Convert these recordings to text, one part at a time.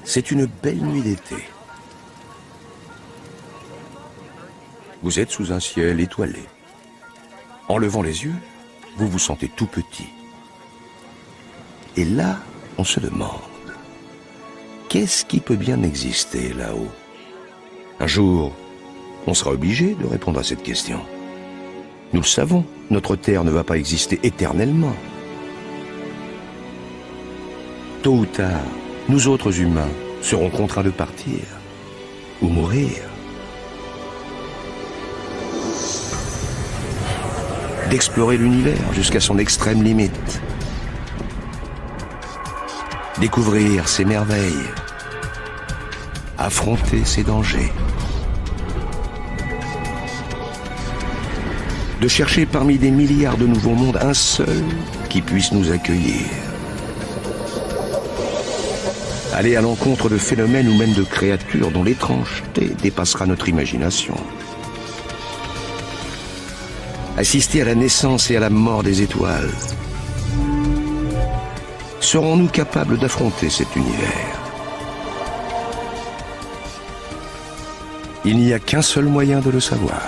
C'est une belle nuit d'été. Vous êtes sous un ciel étoilé. En levant les yeux, vous vous sentez tout petit. Et là, on se demande, qu'est-ce qui peut bien exister là-haut? Un jour, on sera obligé de répondre à cette question. Nous le savons, notre Terre ne va pas exister éternellement. Tôt ou tard, nous autres humains serons contraints de partir ou mourir. D'explorer l'univers jusqu'à son extrême limite. Découvrir ses merveilles. Affronter ses dangers. De chercher parmi des milliards de nouveaux mondes un seul qui puisse nous accueillir. Aller à l'encontre de phénomènes ou même de créatures dont l'étrangeté dépassera notre imagination. Assister à la naissance et à la mort des étoiles. Serons-nous capables d'affronter cet univers? Il n'y a qu'un seul moyen de le savoir.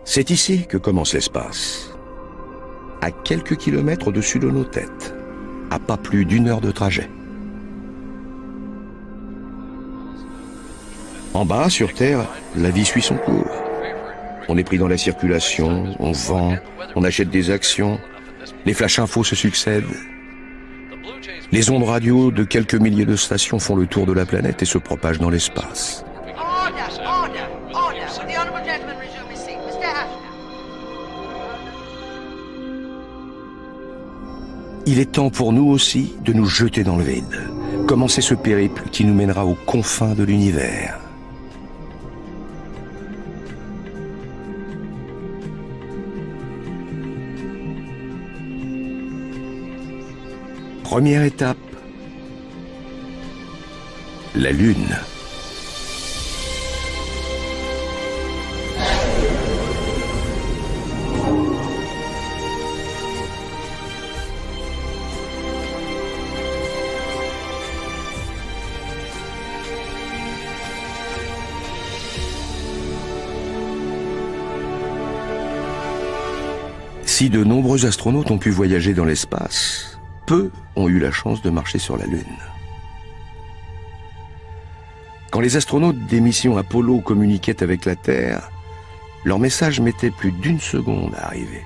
C'est ici que commence l'espace. À quelques kilomètres au-dessus de nos têtes, à pas plus d'1 heure de trajet. En bas, sur Terre, la vie suit son cours. On est pris dans la circulation, on vend, on achète des actions, les flash infos se succèdent. Les ondes radio de quelques milliers de stations font le tour de la planète et se propagent dans l'espace. Il est temps pour nous aussi de nous jeter dans le vide, commencer ce périple qui nous mènera aux confins de l'univers. Première étape, la Lune. Si de nombreux astronautes ont pu voyager dans l'espace, peu ont eu la chance de marcher sur la Lune. Quand les astronautes des missions Apollo communiquaient avec la Terre, leur message mettait plus d'1 seconde à arriver.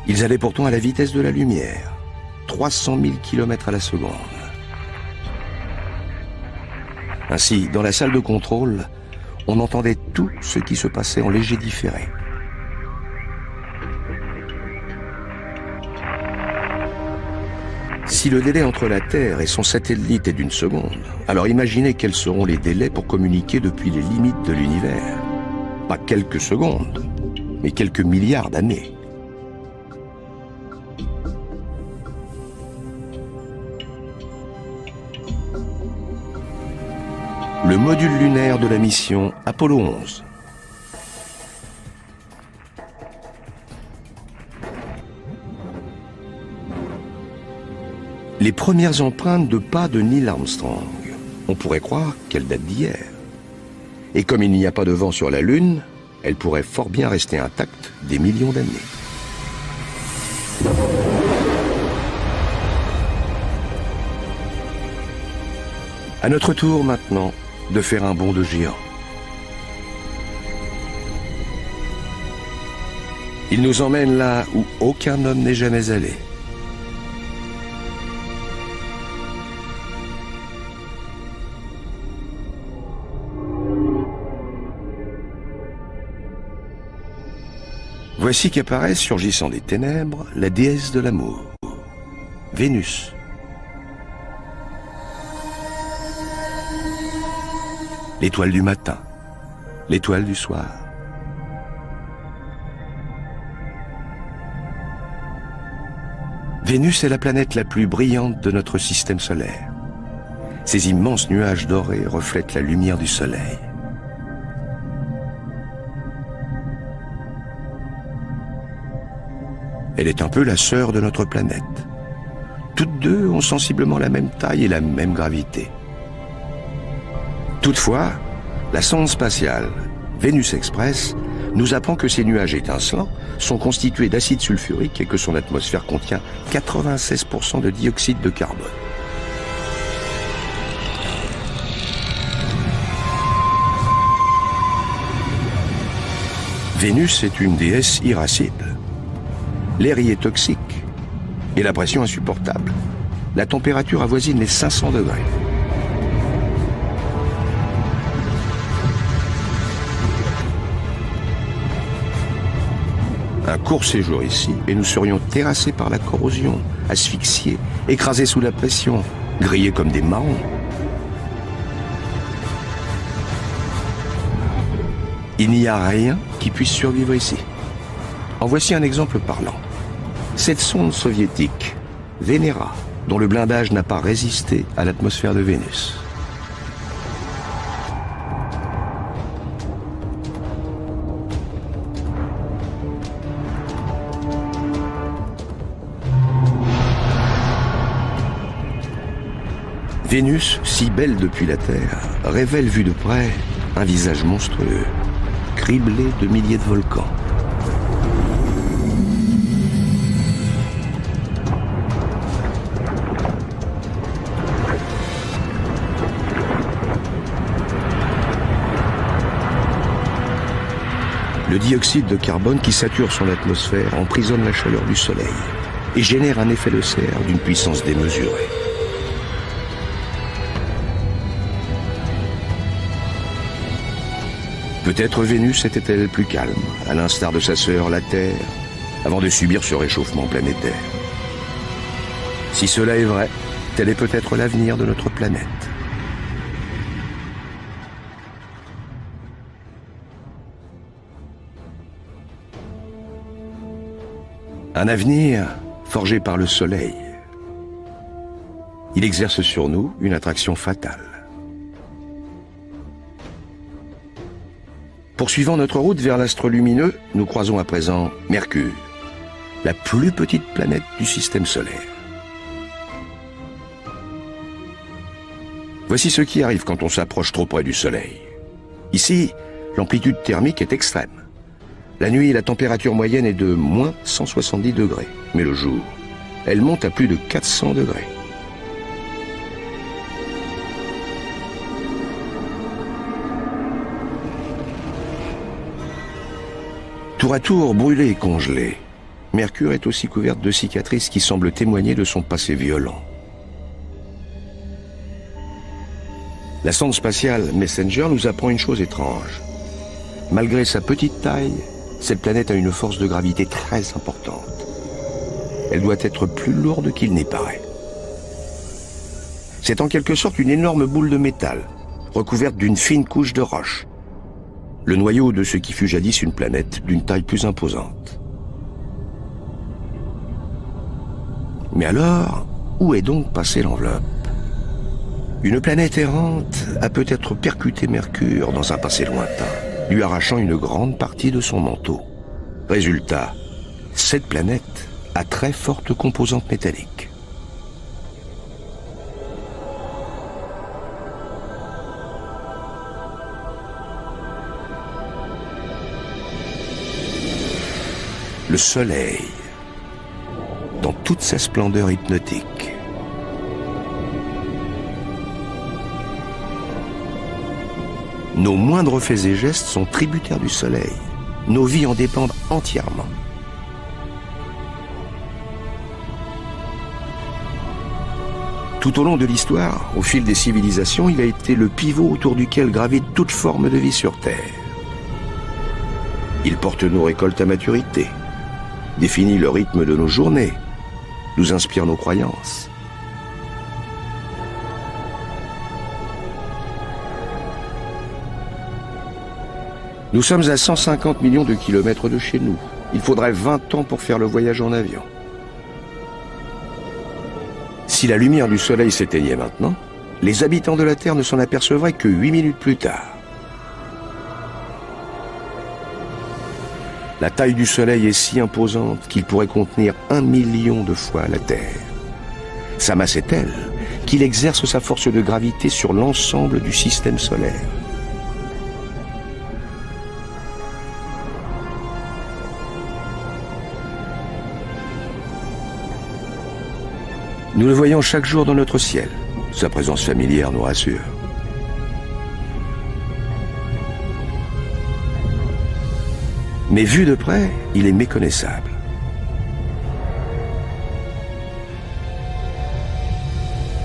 Ils allaient pourtant à la vitesse de la lumière, 300 000 km à la seconde. Ainsi, dans la salle de contrôle, on entendait tout ce qui se passait en léger différé. Si le délai entre la Terre et son satellite est d'1 seconde, alors imaginez quels seront les délais pour communiquer depuis les limites de l'univers. Pas quelques secondes, mais quelques milliards d'années. Le module lunaire de la mission Apollo 11. Les premières empreintes de pas de Neil Armstrong. On pourrait croire qu'elles datent d'hier. Et comme il n'y a pas de vent sur la Lune, elles pourraient fort bien rester intactes des millions d'années. À notre tour maintenant de faire un bond de géant. Il nous emmène là où aucun homme n'est jamais allé. Voici qu'apparaît, surgissant des ténèbres, la déesse de l'amour, Vénus. L'étoile du matin, l'étoile du soir. Vénus est la planète la plus brillante de notre système solaire. Ses immenses nuages dorés reflètent la lumière du soleil. Elle est un peu la sœur de notre planète. Toutes deux ont sensiblement la même taille et la même gravité. Toutefois, la sonde spatiale Vénus Express nous apprend que ces nuages étincelants sont constitués d'acide sulfurique et que son atmosphère contient 96% de dioxyde de carbone. Vénus est une déesse irascible. L'air y est toxique et la pression insupportable. La température avoisine les 500 degrés. Un court séjour ici et nous serions terrassés par la corrosion, asphyxiés, écrasés sous la pression, grillés comme des marrons. Il n'y a rien qui puisse survivre ici. En voici un exemple parlant. Cette sonde soviétique, Venera, dont le blindage n'a pas résisté à l'atmosphère de Vénus. Vénus, si belle depuis la Terre, révèle vu de près un visage monstrueux, criblé de milliers de volcans. Le dioxyde de carbone qui sature son atmosphère emprisonne la chaleur du Soleil et génère un effet de serre d'une puissance démesurée. Peut-être Vénus était-elle plus calme, à l'instar de sa sœur la Terre, avant de subir ce réchauffement planétaire. Si cela est vrai, tel est peut-être l'avenir de notre planète. Un avenir forgé par le Soleil. Il exerce sur nous une attraction fatale. Poursuivant notre route vers l'astre lumineux, nous croisons à présent Mercure, la plus petite planète du système solaire. Voici ce qui arrive quand on s'approche trop près du Soleil. Ici, l'amplitude thermique est extrême. La nuit, la température moyenne est de moins 170 degrés, mais le jour, elle monte à plus de 400 degrés. Tour à tour brûlée et congelée, Mercure est aussi couverte de cicatrices qui semblent témoigner de son passé violent. La sonde spatiale Messenger nous apprend une chose étrange. Malgré sa petite taille, cette planète a une force de gravité très importante. Elle doit être plus lourde qu'il n'y paraît. C'est en quelque sorte une énorme boule de métal, recouverte d'une fine couche de roche. Le noyau de ce qui fut jadis une planète d'une taille plus imposante. Mais alors, où est donc passée l'enveloppe? Une planète errante a peut-être percuté Mercure dans un passé lointain, lui arrachant une grande partie de son manteau. Résultat, cette planète a très forte composante métallique. Le Soleil, dans toute sa splendeur hypnotique. Nos moindres faits et gestes sont tributaires du Soleil. Nos vies en dépendent entièrement. Tout au long de l'histoire, au fil des civilisations, il a été le pivot autour duquel gravite toute forme de vie sur Terre. Il porte nos récoltes à maturité, définit le rythme de nos journées, nous inspire nos croyances. Nous sommes à 150 millions de kilomètres de chez nous. Il faudrait 20 ans pour faire le voyage en avion. Si la lumière du Soleil s'éteignait maintenant, les habitants de la Terre ne s'en apercevraient que 8 minutes plus tard. La taille du Soleil est si imposante qu'il pourrait contenir 1 million de fois la Terre. Sa masse est telle qu'il exerce sa force de gravité sur l'ensemble du système solaire. Nous le voyons chaque jour dans notre ciel. Sa présence familière nous rassure. Mais vu de près, il est méconnaissable.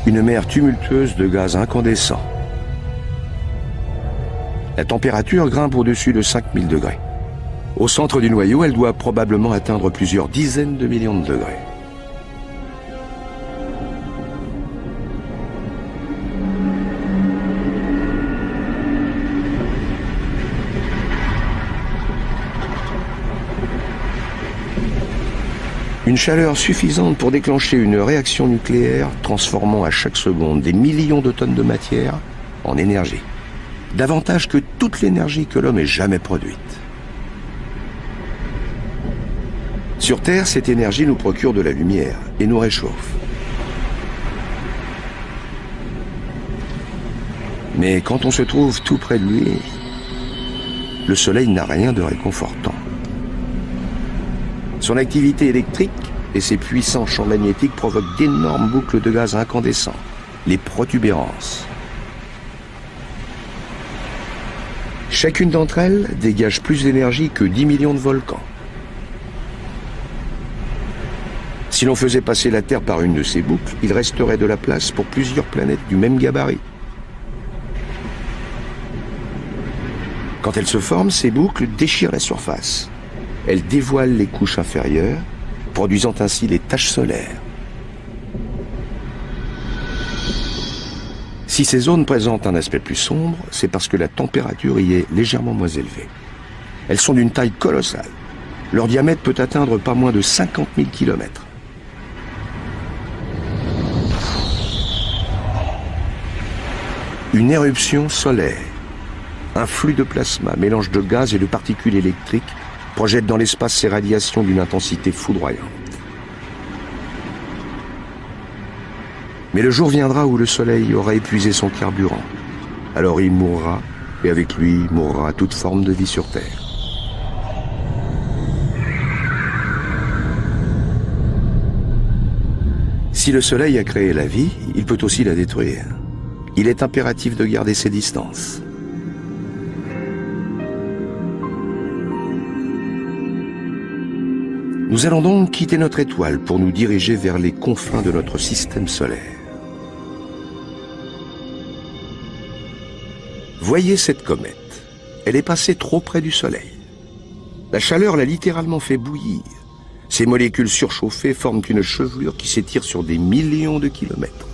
Une mer tumultueuse de gaz incandescents. La température grimpe au-dessus de 5000 degrés. Au centre du noyau, elle doit probablement atteindre plusieurs dizaines de millions de degrés. Une chaleur suffisante pour déclencher une réaction nucléaire transformant à chaque seconde des millions de tonnes de matière en énergie. Davantage que toute l'énergie que l'homme ait jamais produite. Sur Terre, cette énergie nous procure de la lumière et nous réchauffe. Mais quand on se trouve tout près de lui, le Soleil n'a rien de réconfortant. Son activité électrique et ses puissants champs magnétiques provoquent d'énormes boucles de gaz incandescents, les protubérances. Chacune d'entre elles dégage plus d'énergie que 10 millions de volcans. Si l'on faisait passer la Terre par une de ces boucles, il resterait de la place pour plusieurs planètes du même gabarit. Quand elles se forment, ces boucles déchirent la surface. Elles dévoilent les couches inférieures, produisant ainsi les taches solaires. Si ces zones présentent un aspect plus sombre, c'est parce que la température y est légèrement moins élevée. Elles sont d'une taille colossale. Leur diamètre peut atteindre pas moins de 50 000 kilomètres. Une éruption solaire, un flux de plasma, mélange de gaz et de particules électriques, projette dans l'espace ses radiations d'une intensité foudroyante. Mais le jour viendra où le Soleil aura épuisé son carburant. Alors il mourra, et avec lui mourra toute forme de vie sur Terre. Si le Soleil a créé la vie, il peut aussi la détruire. Il est impératif de garder ses distances. Nous allons donc quitter notre étoile pour nous diriger vers les confins de notre système solaire. Voyez cette comète. Elle est passée trop près du Soleil. La chaleur l'a littéralement fait bouillir. Ces molécules surchauffées forment une chevelure qui s'étire sur des millions de kilomètres.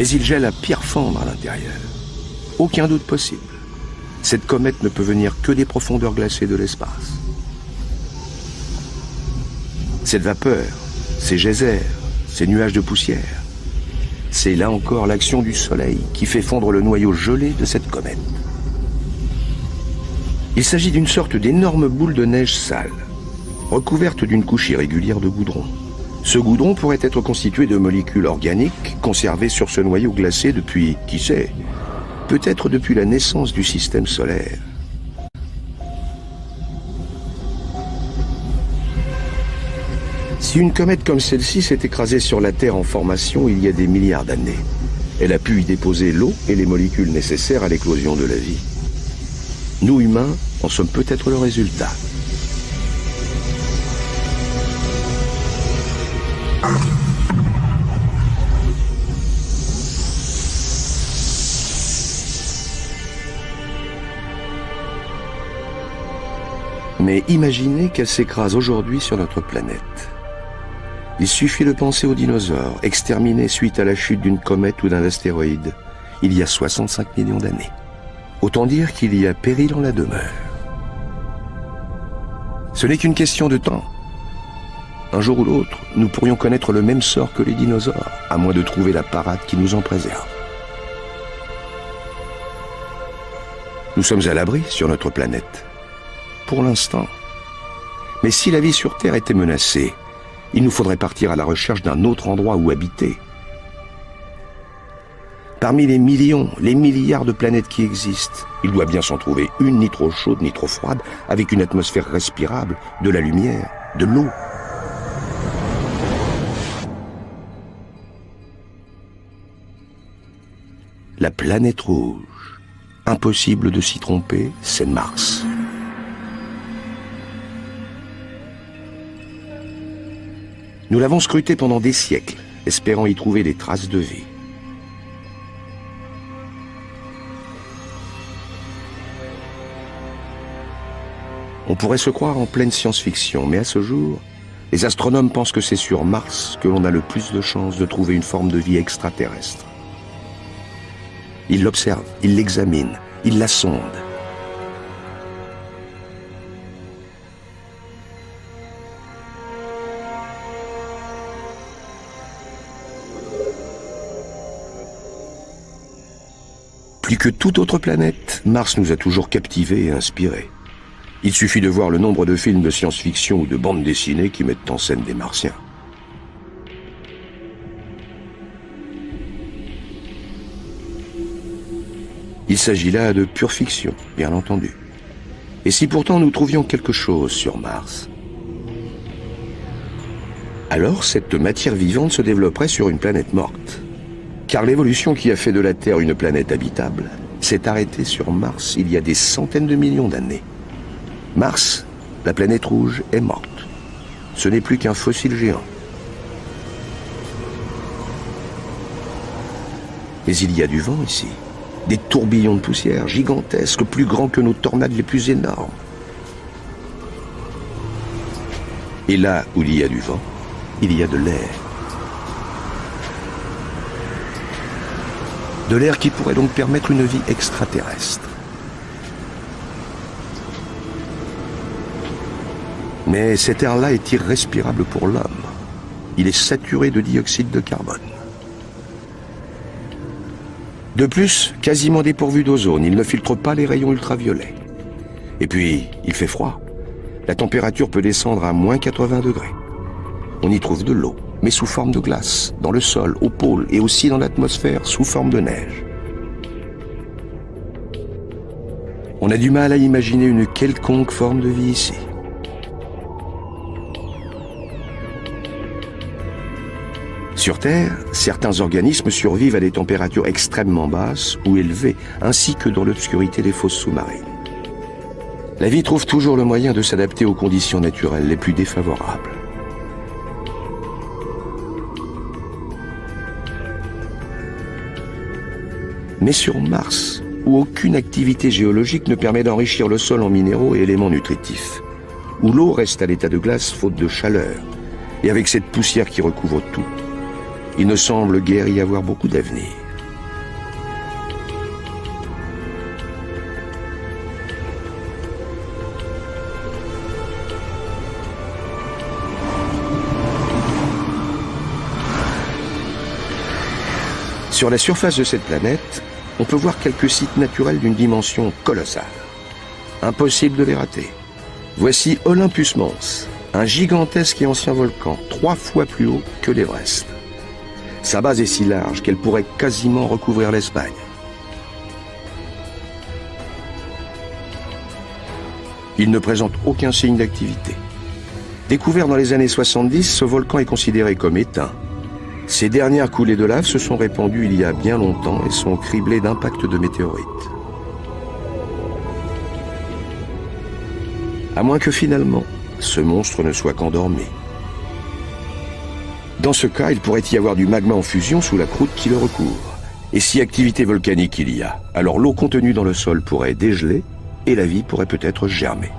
Mais il gèle à pierre fendre à l'intérieur. Aucun doute possible. Cette comète ne peut venir que des profondeurs glacées de l'espace. Cette vapeur, ces geysers, ces nuages de poussière, c'est là encore l'action du Soleil qui fait fondre le noyau gelé de cette comète. Il s'agit d'une sorte d'énorme boule de neige sale, recouverte d'une couche irrégulière de goudron. Ce goudron pourrait être constitué de molécules organiques conservées sur ce noyau glacé depuis, qui sait, peut-être depuis la naissance du système solaire. Si une comète comme celle-ci s'est écrasée sur la Terre en formation il y a des milliards d'années, elle a pu y déposer l'eau et les molécules nécessaires à l'éclosion de la vie. Nous, humains, en sommes peut-être le résultat. Mais imaginez qu'elle s'écrase aujourd'hui sur notre planète. Il suffit de penser aux dinosaures, exterminés suite à la chute d'une comète ou d'un astéroïde, il y a 65 millions d'années. Autant dire qu'il y a péril en la demeure. Ce n'est qu'une question de temps. Un jour ou l'autre, nous pourrions connaître le même sort que les dinosaures, à moins de trouver la parade qui nous en préserve. Nous sommes à l'abri sur notre planète, pour l'instant. Mais si la vie sur Terre était menacée, il nous faudrait partir à la recherche d'un autre endroit où habiter. Parmi les millions, les milliards de planètes qui existent, il doit bien s'en trouver une ni trop chaude ni trop froide, avec une atmosphère respirable, de la lumière, de l'eau. La planète rouge. Impossible de s'y tromper, c'est Mars. Nous l'avons scruté pendant des siècles, espérant y trouver des traces de vie. On pourrait se croire en pleine science-fiction, mais à ce jour, les astronomes pensent que c'est sur Mars que l'on a le plus de chances de trouver une forme de vie extraterrestre. Ils l'observent, ils l'examinent, ils la sondent. Plus que toute autre planète, Mars nous a toujours captivés et inspirés. Il suffit de voir le nombre de films de science-fiction ou de bandes dessinées qui mettent en scène des Martiens. Il s'agit là de pure fiction, bien entendu. Et si pourtant nous trouvions quelque chose sur Mars, alors cette matière vivante se développerait sur une planète morte. Car l'évolution qui a fait de la Terre une planète habitable s'est arrêtée sur Mars il y a des centaines de millions d'années. Mars, la planète rouge, est morte. Ce n'est plus qu'un fossile géant. Mais il y a du vent ici. Des tourbillons de poussière gigantesques, plus grands que nos tornades les plus énormes. Et là où il y a du vent, il y a de l'air. De l'air qui pourrait donc permettre une vie extraterrestre. Mais cet air-là est irrespirable pour l'homme. Il est saturé de dioxyde de carbone. De plus, quasiment dépourvu d'ozone, il ne filtre pas les rayons ultraviolets. Et puis, il fait froid. La température peut descendre à moins 80 degrés. On y trouve de l'eau, mais sous forme de glace, dans le sol, au pôle et aussi dans l'atmosphère sous forme de neige. On a du mal à imaginer une quelconque forme de vie ici. Sur Terre, certains organismes survivent à des températures extrêmement basses ou élevées, ainsi que dans l'obscurité des fosses sous-marines. La vie trouve toujours le moyen de s'adapter aux conditions naturelles les plus défavorables. Mais sur Mars, où aucune activité géologique ne permet d'enrichir le sol en minéraux et éléments nutritifs, où l'eau reste à l'état de glace faute de chaleur, et avec cette poussière qui recouvre tout, il ne semble guère y avoir beaucoup d'avenir. Sur la surface de cette planète, on peut voir quelques sites naturels d'une dimension colossale. Impossible de les rater. Voici Olympus Mons, un gigantesque et ancien volcan, 3 fois plus haut que l'Everest. Sa base est si large qu'elle pourrait quasiment recouvrir l'Espagne. Il ne présente aucun signe d'activité. Découvert dans les années 70, ce volcan est considéré comme éteint. Ses dernières coulées de lave se sont répandues il y a bien longtemps et sont criblées d'impacts de météorites. À moins que finalement, ce monstre ne soit qu'endormi. Dans ce cas, il pourrait y avoir du magma en fusion sous la croûte qui le recouvre. Et si activité volcanique il y a, alors l'eau contenue dans le sol pourrait dégeler et la vie pourrait peut-être germer.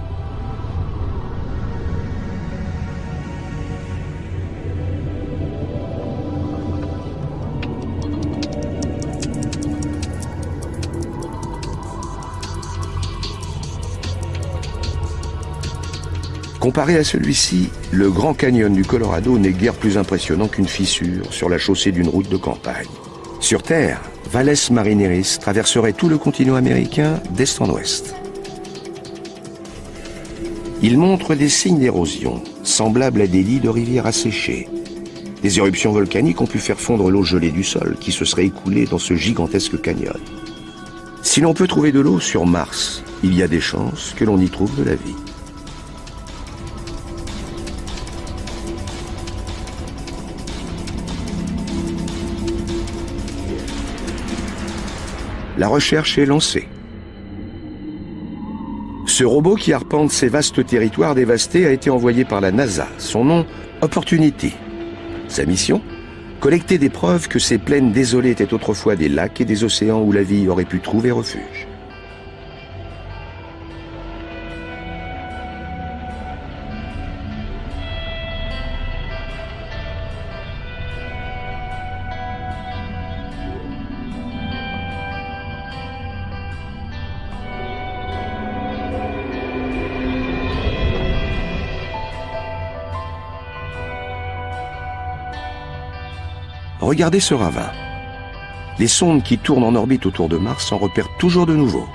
Comparé à celui-ci, le Grand Canyon du Colorado n'est guère plus impressionnant qu'une fissure sur la chaussée d'une route de campagne. Sur Terre, Valles Marineris traverserait tout le continent américain d'est en ouest. Il montre des signes d'érosion, semblables à des lits de rivières asséchées. Des éruptions volcaniques ont pu faire fondre l'eau gelée du sol qui se serait écoulée dans ce gigantesque canyon. Si l'on peut trouver de l'eau sur Mars, il y a des chances que l'on y trouve de la vie. La recherche est lancée. Ce robot qui arpente ces vastes territoires dévastés a été envoyé par la NASA. Son nom, Opportunity. Sa mission ? Collecter des preuves que ces plaines désolées étaient autrefois des lacs et des océans où la vie aurait pu trouver refuge. Regardez ce ravin. Les sondes qui tournent en orbite autour de Mars en repèrent toujours de nouveaux.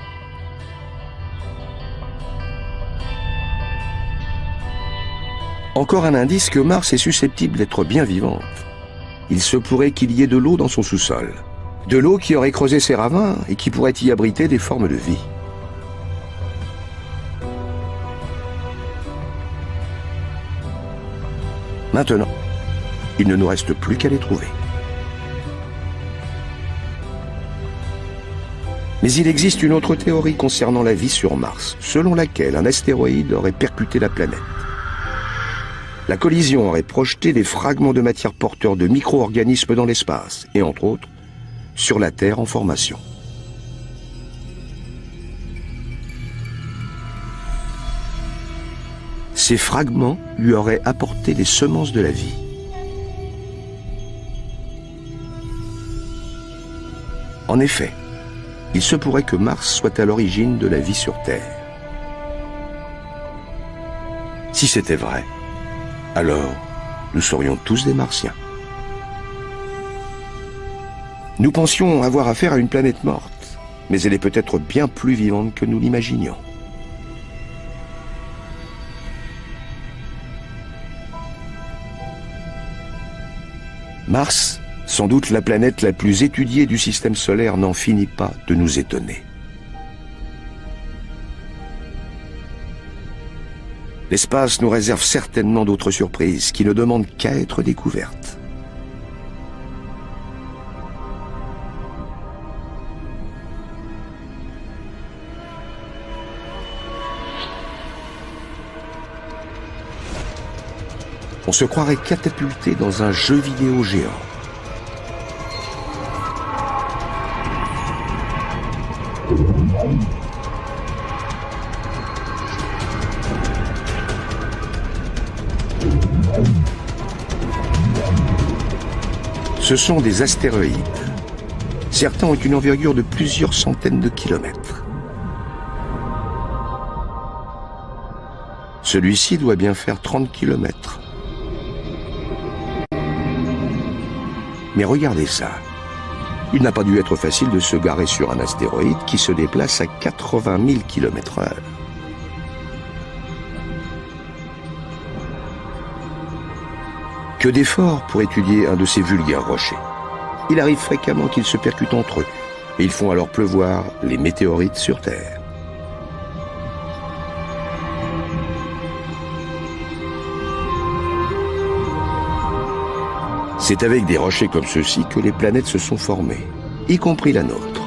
Encore un indice que Mars est susceptible d'être bien vivante. Il se pourrait qu'il y ait de l'eau dans son sous-sol. De l'eau qui aurait creusé ces ravins et qui pourrait y abriter des formes de vie. Maintenant, il ne nous reste plus qu'à les trouver. Mais il existe une autre théorie concernant la vie sur Mars, selon laquelle un astéroïde aurait percuté la planète. La collision aurait projeté des fragments de matière porteurs de micro-organismes dans l'espace, et entre autres, sur la Terre en formation. Ces fragments lui auraient apporté les semences de la vie. En effet, il se pourrait que Mars soit à l'origine de la vie sur Terre. Si c'était vrai, alors nous serions tous des Martiens. Nous pensions avoir affaire à une planète morte, mais elle est peut-être bien plus vivante que nous l'imaginions. Mars, sans doute la planète la plus étudiée du système solaire, n'en finit pas de nous étonner. L'espace nous réserve certainement d'autres surprises qui ne demandent qu'à être découvertes. On se croirait catapulté dans un jeu vidéo géant. Ce sont des astéroïdes. Certains ont une envergure de plusieurs centaines de kilomètres. Celui-ci doit bien faire 30 kilomètres. Mais regardez ça. Il n'a pas dû être facile de se garer sur un astéroïde qui se déplace à 80 000 km/h. Que d'efforts pour étudier un de ces vulgaires rochers. Il arrive fréquemment qu'ils se percutent entre eux, et ils font alors pleuvoir les météorites sur Terre. C'est avec des rochers comme ceux-ci que les planètes se sont formées, y compris la nôtre.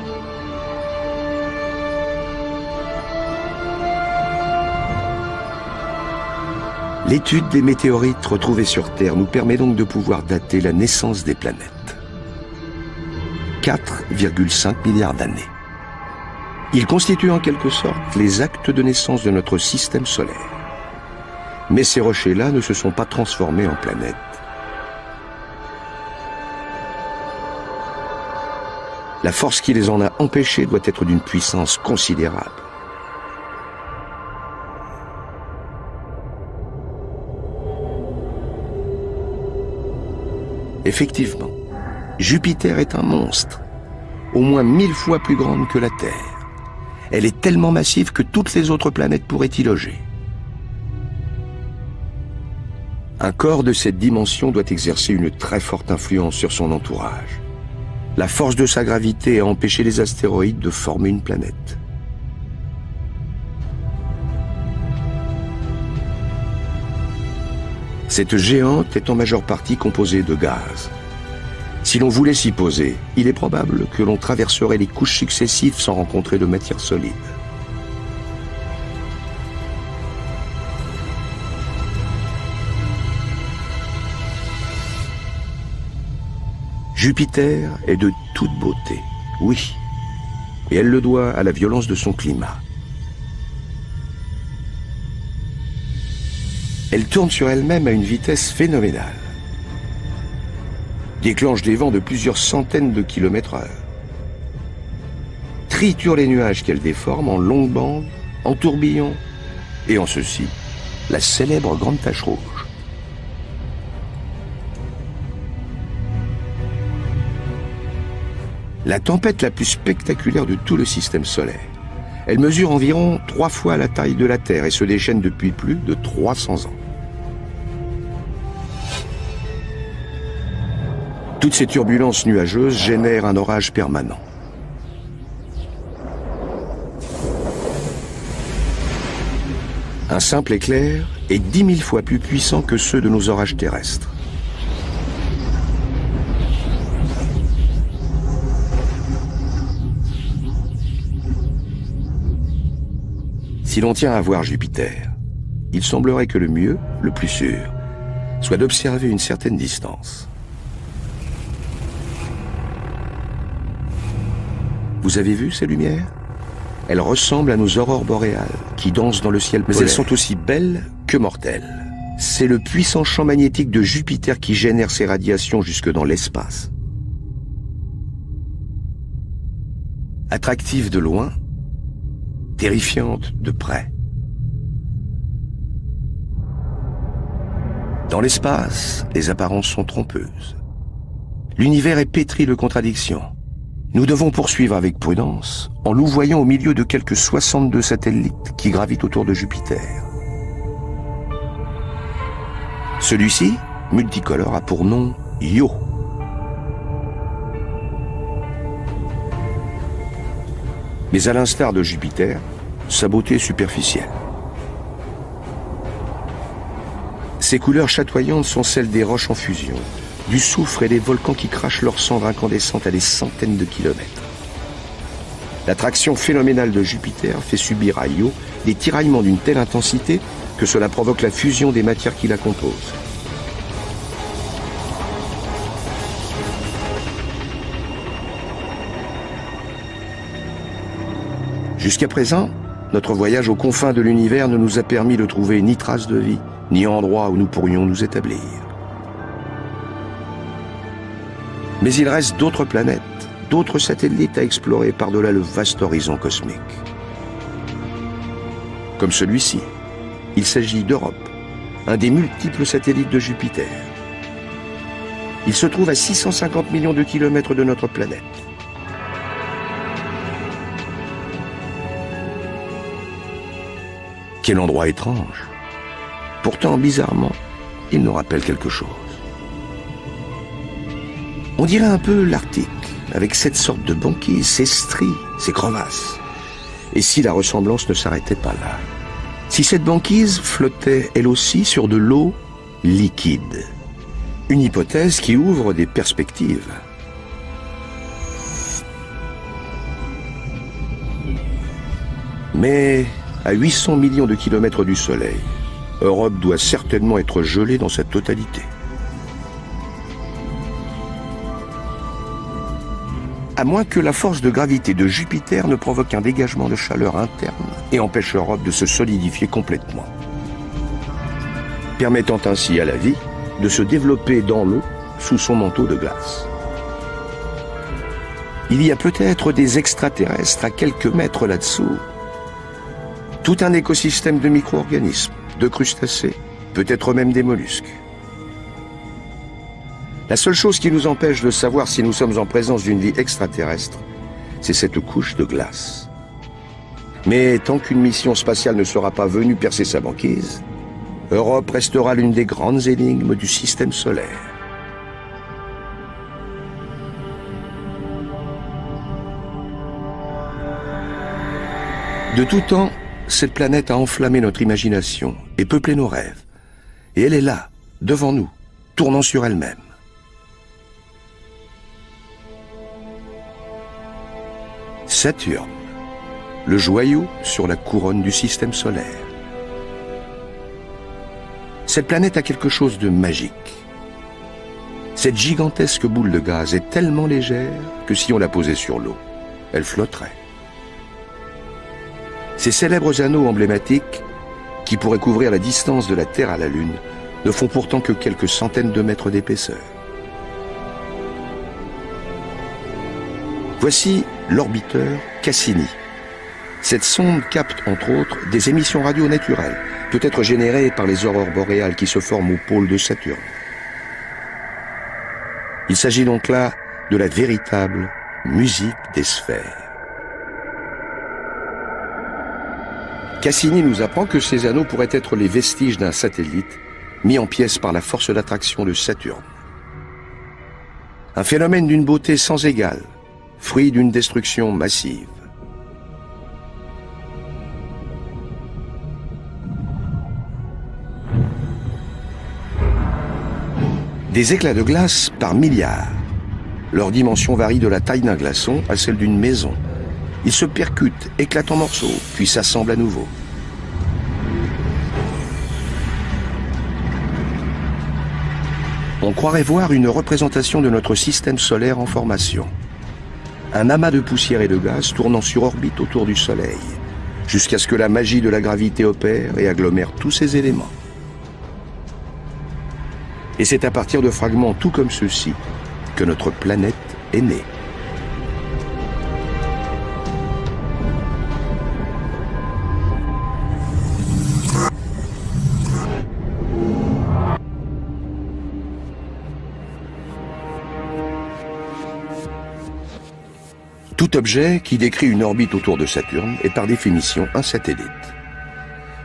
L'étude des météorites retrouvées sur Terre nous permet donc de pouvoir dater la naissance des planètes. 4,5 milliards d'années. Ils constituent en quelque sorte les actes de naissance de notre système solaire. Mais ces rochers-là ne se sont pas transformés en planètes. La force qui les en a empêchés doit être d'une puissance considérable. Effectivement, Jupiter est un monstre, au moins 1000 fois plus grande que la Terre. Elle est tellement massive que toutes les autres planètes pourraient y loger. Un corps de cette dimension doit exercer une très forte influence sur son entourage. La force de sa gravité a empêché les astéroïdes de former une planète. Cette géante est en majeure partie composée de gaz. Si l'on voulait s'y poser, il est probable que l'on traverserait les couches successives sans rencontrer de matière solide. Jupiter est de toute beauté, oui, et elle le doit à la violence de son climat. Elle tourne sur elle-même à une vitesse phénoménale, déclenche des vents de plusieurs centaines de kilomètres/heure, triture les nuages qu'elle déforme en longues bandes, en tourbillons, et en ceci, la célèbre grande tache rouge. La tempête la plus spectaculaire de tout le système solaire. Elle mesure environ 3 fois la taille de la Terre et se déchaîne depuis plus de 300 ans. Toutes ces turbulences nuageuses génèrent un orage permanent. Un simple éclair est 10 000 fois plus puissant que ceux de nos orages terrestres. Si l'on tient à voir Jupiter, il semblerait que le mieux, le plus sûr, soit d'observer une certaine distance. Vous avez vu ces lumières? Elles ressemblent à nos aurores boréales qui dansent dans le ciel polaire. Mais elles sont aussi belles que mortelles. C'est le puissant champ magnétique de Jupiter qui génère ces radiations jusque dans l'espace. Attractive de loin, terrifiante de près. Dans l'espace, les apparences sont trompeuses. L'univers est pétri de contradictions. Nous devons poursuivre avec prudence en louvoyant au milieu de quelques 62 satellites qui gravitent autour de Jupiter. Celui-ci, multicolore, a pour nom Io. Mais à l'instar de Jupiter, sa beauté est superficielle. Ses couleurs chatoyantes sont celles des roches en fusion, du soufre et des volcans qui crachent leurs cendres incandescentes à des centaines de kilomètres. L'attraction phénoménale de Jupiter fait subir à Io des tiraillements d'une telle intensité que cela provoque la fusion des matières qui la composent. Jusqu'à présent, notre voyage aux confins de l'univers ne nous a permis de trouver ni trace de vie, ni endroit où nous pourrions nous établir. Mais il reste d'autres planètes, d'autres satellites à explorer par-delà le vaste horizon cosmique. Comme celui-ci, il s'agit d'Europe, un des multiples satellites de Jupiter. Il se trouve à 650 millions de kilomètres de notre planète. Quel endroit étrange. Pourtant, bizarrement, il nous rappelle quelque chose. On dirait un peu l'Arctique, avec cette sorte de banquise, ses stries, ses crevasses. Et si la ressemblance ne s'arrêtait pas là? Si cette banquise flottait, elle aussi, sur de l'eau liquide? Une hypothèse qui ouvre des perspectives. Mais à 800 millions de kilomètres du Soleil, Europe doit certainement être gelée dans sa totalité. À moins que la force de gravité de Jupiter ne provoque un dégagement de chaleur interne et empêche Europe de se solidifier complètement, permettant ainsi à la vie de se développer dans l'eau sous son manteau de glace. Il y a peut-être des extraterrestres à quelques mètres là-dessous. Tout un écosystème de micro-organismes, de crustacés, peut-être même des mollusques. La seule chose qui nous empêche de savoir si nous sommes en présence d'une vie extraterrestre, c'est cette couche de glace. Mais tant qu'une mission spatiale ne sera pas venue percer sa banquise, Europe restera l'une des grandes énigmes du système solaire. De tout temps, cette planète a enflammé notre imagination et peuplé nos rêves. Et elle est là, devant nous, tournant sur elle-même. Saturne, le joyau sur la couronne du système solaire. Cette planète a quelque chose de magique. Cette gigantesque boule de gaz est tellement légère que si on la posait sur l'eau, elle flotterait. Ces célèbres anneaux emblématiques, qui pourraient couvrir la distance de la Terre à la Lune, ne font pourtant que quelques centaines de mètres d'épaisseur. Voici l'orbiteur Cassini. Cette sonde capte, entre autres, des émissions radio naturelles, peut-être générées par les aurores boréales qui se forment au pôle de Saturne. Il s'agit donc là de la véritable musique des sphères. Cassini nous apprend que ces anneaux pourraient être les vestiges d'un satellite mis en pièces par la force d'attraction de Saturne. Un phénomène d'une beauté sans égale, fruit d'une destruction massive. Des éclats de glace par milliards. Leur dimension varie de la taille d'un glaçon à celle d'une maison. Ils se percutent, éclatent en morceaux, puis s'assemblent à nouveau. On croirait voir une représentation de notre système solaire en formation. Un amas de poussière et de gaz tournant sur orbite autour du Soleil, jusqu'à ce que la magie de la gravité opère et agglomère tous ces éléments. Et c'est à partir de fragments tout comme ceux-ci que notre planète est née. Tout objet qui décrit une orbite autour de Saturne est par définition un satellite.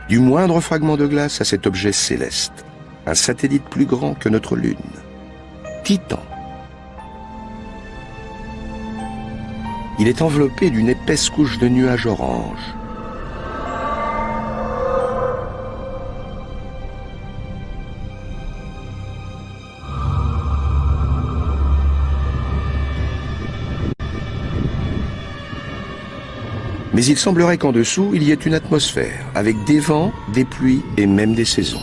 Du moindre fragment de glace à cet objet céleste, un satellite plus grand que notre Lune, Titan. Il est enveloppé d'une épaisse couche de nuages orange. Mais il semblerait qu'en dessous, il y ait une atmosphère, avec des vents, des pluies et même des saisons.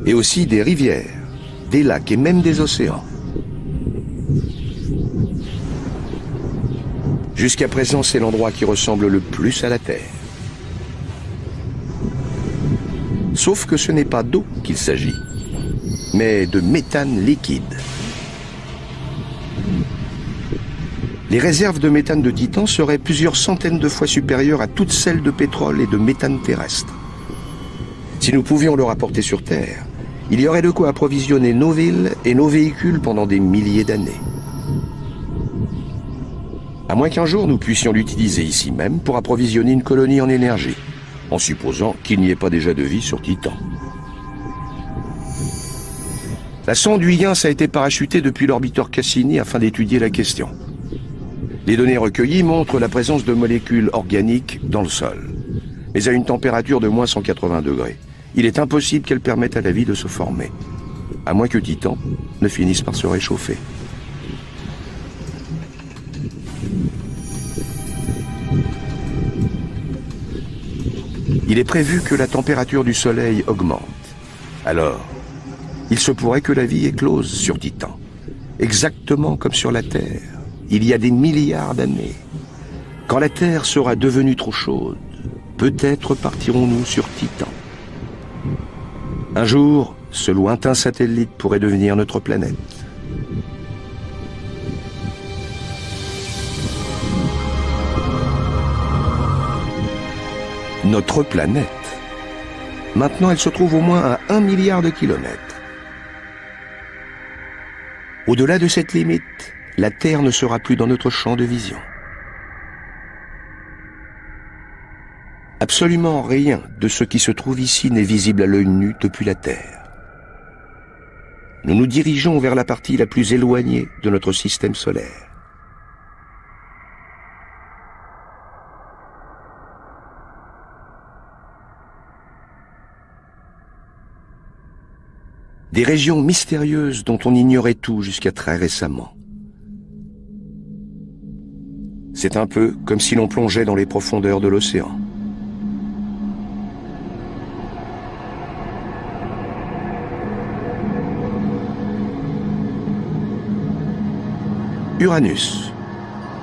Et aussi des rivières, des lacs et même des océans. Jusqu'à présent, c'est l'endroit qui ressemble le plus à la Terre. Sauf que ce n'est pas d'eau qu'il s'agit, mais de méthane liquide. Les réserves de méthane de Titan seraient plusieurs centaines de fois supérieures à toutes celles de pétrole et de méthane terrestre. Si nous pouvions le rapporter sur Terre, il y aurait de quoi approvisionner nos villes et nos véhicules pendant des milliers d'années. À moins qu'un jour nous puissions l'utiliser ici même pour approvisionner une colonie en énergie, en supposant qu'il n'y ait pas déjà de vie sur Titan. La sonde Huygens a été parachutée depuis l'orbiteur Cassini afin d'étudier la question. Les données recueillies montrent la présence de molécules organiques dans le sol, mais à une température de moins 180 degrés. Il est impossible qu'elles permettent à la vie de se former, à moins que Titan ne finisse par se réchauffer. Il est prévu que la température du Soleil augmente. Alors, il se pourrait que la vie éclose sur Titan, exactement comme sur la Terre, il y a des milliards d'années. Quand la Terre sera devenue trop chaude, peut-être partirons-nous sur Titan. Un jour, ce lointain satellite pourrait devenir notre planète. Notre planète. Maintenant, elle se trouve au moins à 1 milliard de kilomètres. Au-delà de cette limite, la Terre ne sera plus dans notre champ de vision. Absolument rien de ce qui se trouve ici n'est visible à l'œil nu depuis la Terre. Nous nous dirigeons vers la partie la plus éloignée de notre système solaire. Des régions mystérieuses dont on ignorait tout jusqu'à très récemment. C'est un peu comme si l'on plongeait dans les profondeurs de l'océan. Uranus.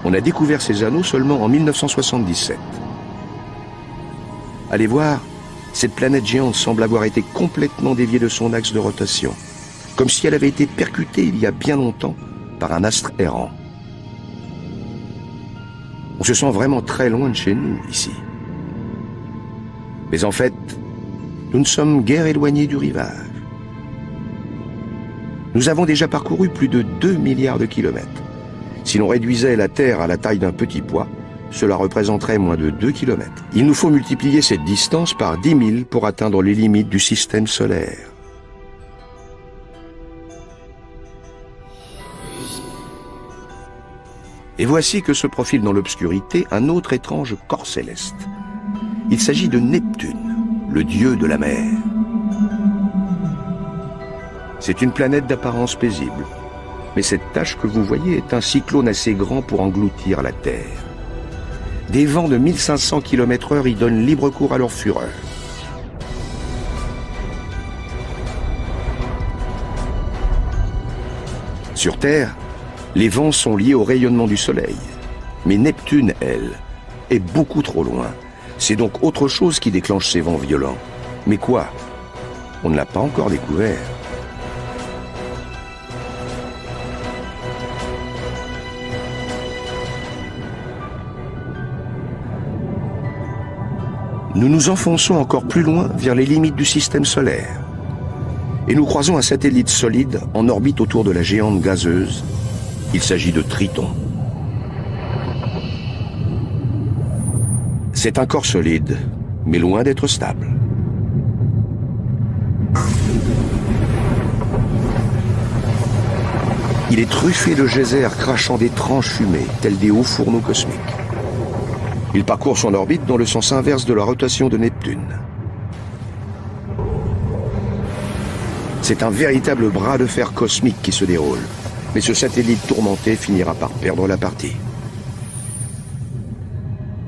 On a découvert ces anneaux seulement en 1977. Allez voir, cette planète géante semble avoir été complètement déviée de son axe de rotation, comme si elle avait été percutée il y a bien longtemps par un astre errant. On se sent vraiment très loin de chez nous, ici. Mais en fait, nous ne sommes guère éloignés du rivage. Nous avons déjà parcouru plus de 2 milliards de kilomètres. Si l'on réduisait la Terre à la taille d'un petit pois, cela représenterait moins de 2 kilomètres. Il nous faut multiplier cette distance par 10 000 pour atteindre les limites du système solaire. Et voici que se profile dans l'obscurité un autre étrange corps céleste. Il s'agit de Neptune, le dieu de la mer. C'est une planète d'apparence paisible, mais cette tache que vous voyez est un cyclone assez grand pour engloutir la Terre. Des vents de 1500 km/h y donnent libre cours à leur fureur. Sur Terre, les vents sont liés au rayonnement du Soleil. Mais Neptune, elle, est beaucoup trop loin. C'est donc autre chose qui déclenche ces vents violents. Mais quoi? On ne l'a pas encore découvert. Nous nous enfonçons encore plus loin vers les limites du système solaire. Et nous croisons un satellite solide en orbite autour de la géante gazeuse. Il s'agit de Triton. C'est un corps solide, mais loin d'être stable. Il est truffé de geysers crachant d'étranges fumées, tels des hauts fourneaux cosmiques. Il parcourt son orbite dans le sens inverse de la rotation de Neptune. C'est un véritable bras de fer cosmique qui se déroule. Mais ce satellite tourmenté finira par perdre la partie.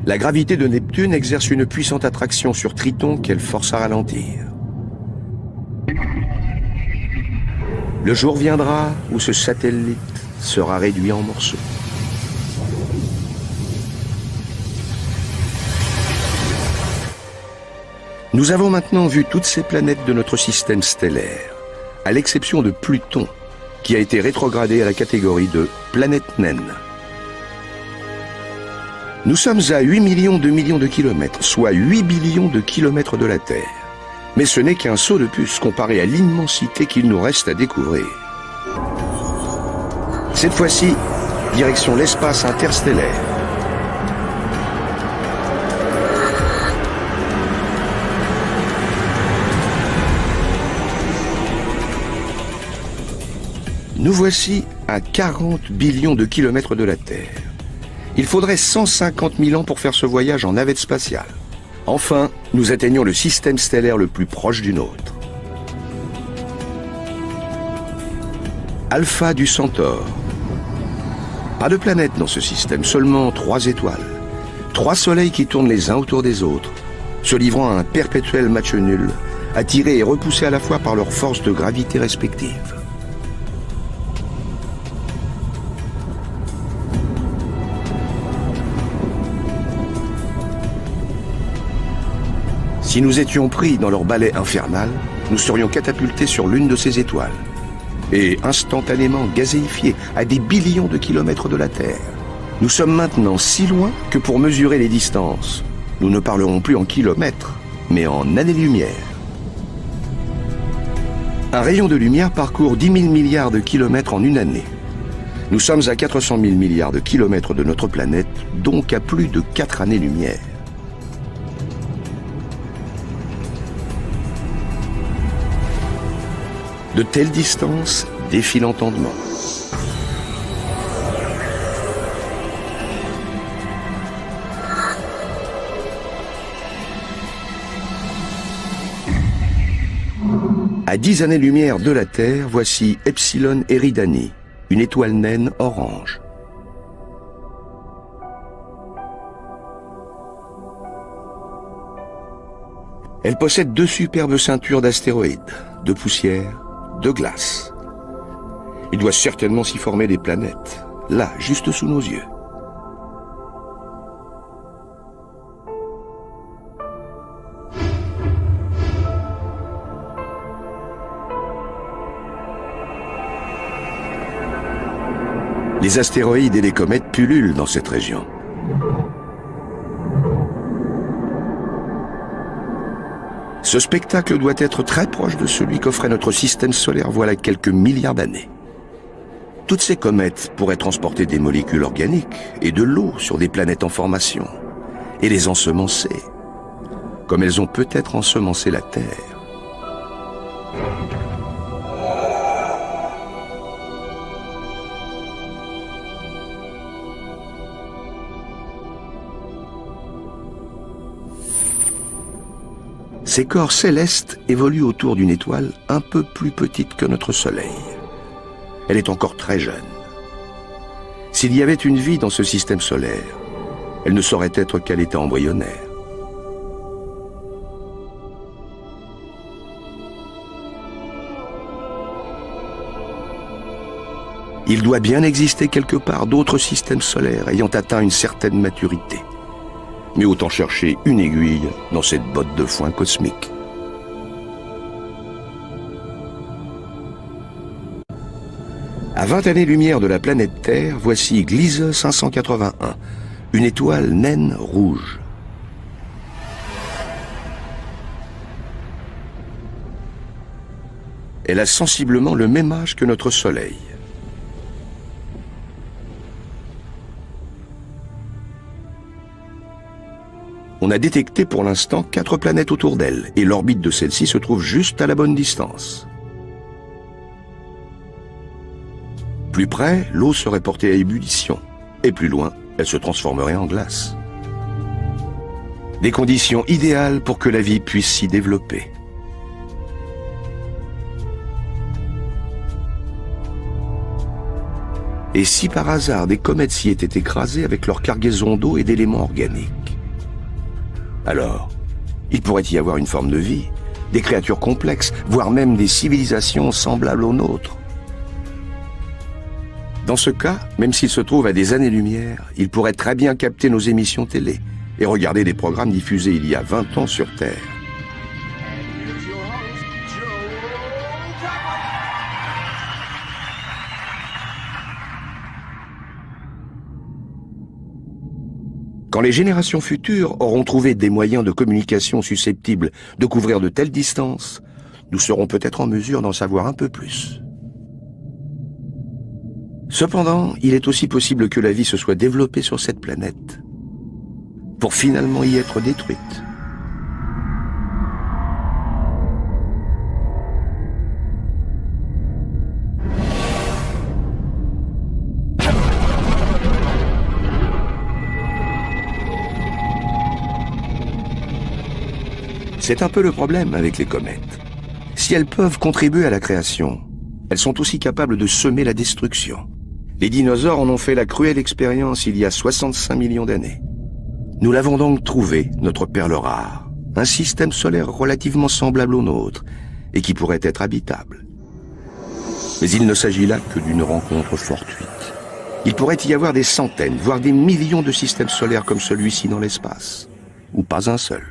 La gravité de Neptune exerce une puissante attraction sur Triton qu'elle force à ralentir. Le jour viendra où ce satellite sera réduit en morceaux. Nous avons maintenant vu toutes ces planètes de notre système stellaire, à l'exception de Pluton, qui a été rétrogradé à la catégorie de planète naine. Nous sommes à 8 millions de kilomètres, soit 8 billions de kilomètres de la Terre. Mais ce n'est qu'un saut de puce comparé à l'immensité qu'il nous reste à découvrir. Cette fois-ci, direction l'espace interstellaire. Nous voici à 40 billions de kilomètres de la Terre. Il faudrait 150 000 ans pour faire ce voyage en navette spatiale. Enfin, nous atteignons le système stellaire le plus proche du nôtre. Alpha du Centaure. Pas de planète dans ce système, seulement 3 étoiles. 3 soleils qui tournent les uns autour des autres, se livrant à un perpétuel match nul, attirés et repoussés à la fois par leurs forces de gravité respectives. Si nous étions pris dans leur balai infernal, nous serions catapultés sur l'une de ces étoiles et instantanément gazéifiés à des billions de kilomètres de la Terre. Nous sommes maintenant si loin que pour mesurer les distances, nous ne parlerons plus en kilomètres, mais en années-lumière. Un rayon de lumière parcourt 10 000 milliards de kilomètres en une année. Nous sommes à 400 000 milliards de kilomètres de notre planète, donc à plus de 4 années-lumière. De telles distances défient l'entendement. À 10 années-lumière de la Terre, voici Epsilon Eridani, une étoile naine orange. Elle possède 2 superbes ceintures d'astéroïdes, de poussière, de glace. Il doit certainement s'y former des planètes, là, juste sous nos yeux. Les astéroïdes et les comètes pullulent dans cette région. Ce spectacle doit être très proche de celui qu'offrait notre système solaire voilà quelques milliards d'années. Toutes ces comètes pourraient transporter des molécules organiques et de l'eau sur des planètes en formation et les ensemencer, comme elles ont peut-être ensemencé la Terre. Ces corps célestes évoluent autour d'une étoile un peu plus petite que notre Soleil. Elle est encore très jeune. S'il y avait une vie dans ce système solaire, elle ne saurait être qu'à l'état embryonnaire. Il doit bien exister quelque part d'autres systèmes solaires ayant atteint une certaine maturité. Mais autant chercher une aiguille dans cette botte de foin cosmique. À 20 années-lumière de la planète Terre, voici Gliese 581, une étoile naine rouge. Elle a sensiblement le même âge que notre Soleil. On a détecté pour l'instant 4 planètes autour d'elle, et l'orbite de celle-ci se trouve juste à la bonne distance. Plus près, l'eau serait portée à ébullition, et plus loin, elle se transformerait en glace. Des conditions idéales pour que la vie puisse s'y développer. Et si par hasard des comètes s'y étaient écrasées avec leur cargaison d'eau et d'éléments organiques? Alors, il pourrait y avoir une forme de vie, des créatures complexes, voire même des civilisations semblables aux nôtres. Dans ce cas, même s'il se trouve à des années-lumière, il pourrait très bien capter nos émissions télé et regarder des programmes diffusés il y a 20 ans sur Terre. Quand les générations futures auront trouvé des moyens de communication susceptibles de couvrir de telles distances, nous serons peut-être en mesure d'en savoir un peu plus. Cependant, il est aussi possible que la vie se soit développée sur cette planète, pour finalement y être détruite. C'est un peu le problème avec les comètes. Si elles peuvent contribuer à la création, elles sont aussi capables de semer la destruction. Les dinosaures en ont fait la cruelle expérience il y a 65 millions d'années. Nous l'avons donc trouvé, notre perle rare, un système solaire relativement semblable au nôtre et qui pourrait être habitable. Mais il ne s'agit là que d'une rencontre fortuite. Il pourrait y avoir des centaines, voire des millions de systèmes solaires comme celui-ci dans l'espace, ou pas un seul.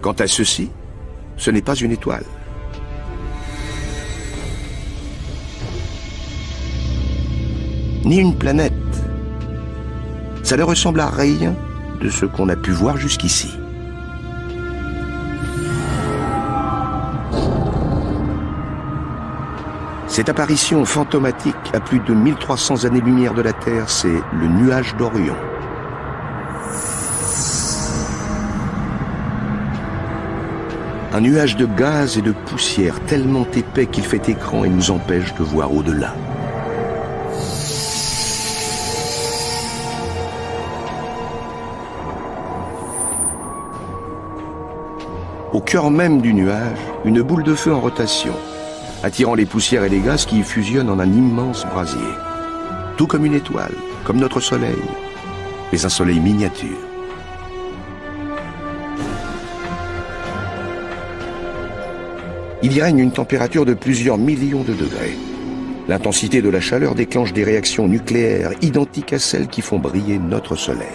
Quant à ceux-ci, ce n'est pas une étoile. Ni une planète. Ça ne ressemble à rien de ce qu'on a pu voir jusqu'ici. Cette apparition fantomatique à plus de 1300 années-lumière de la Terre, c'est le nuage d'Orion. Un nuage de gaz et de poussière tellement épais qu'il fait écran et nous empêche de voir au-delà. Au cœur même du nuage, une boule de feu en rotation, attirant les poussières et les gaz qui y fusionnent en un immense brasier. Tout comme une étoile, comme notre soleil, mais un soleil miniature. Il y règne une température de plusieurs millions de degrés. L'intensité de la chaleur déclenche des réactions nucléaires identiques à celles qui font briller notre soleil.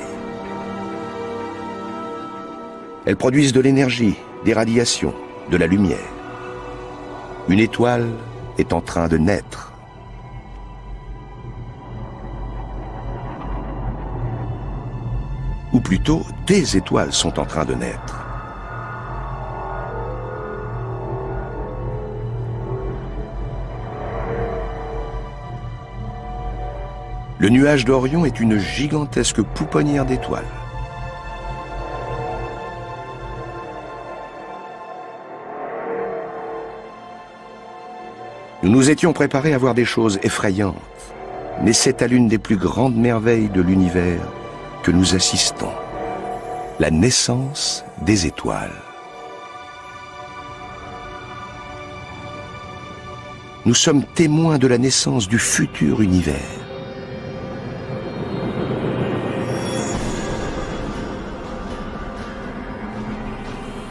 Elles produisent de l'énergie, des radiations, de la lumière. Une étoile est en train de naître. Ou plutôt, des étoiles sont en train de naître. Le nuage d'Orion est une gigantesque pouponnière d'étoiles. Nous nous étions préparés à voir des choses effrayantes, mais c'est à l'une des plus grandes merveilles de l'univers que nous assistons, la naissance des étoiles. Nous sommes témoins de la naissance du futur univers.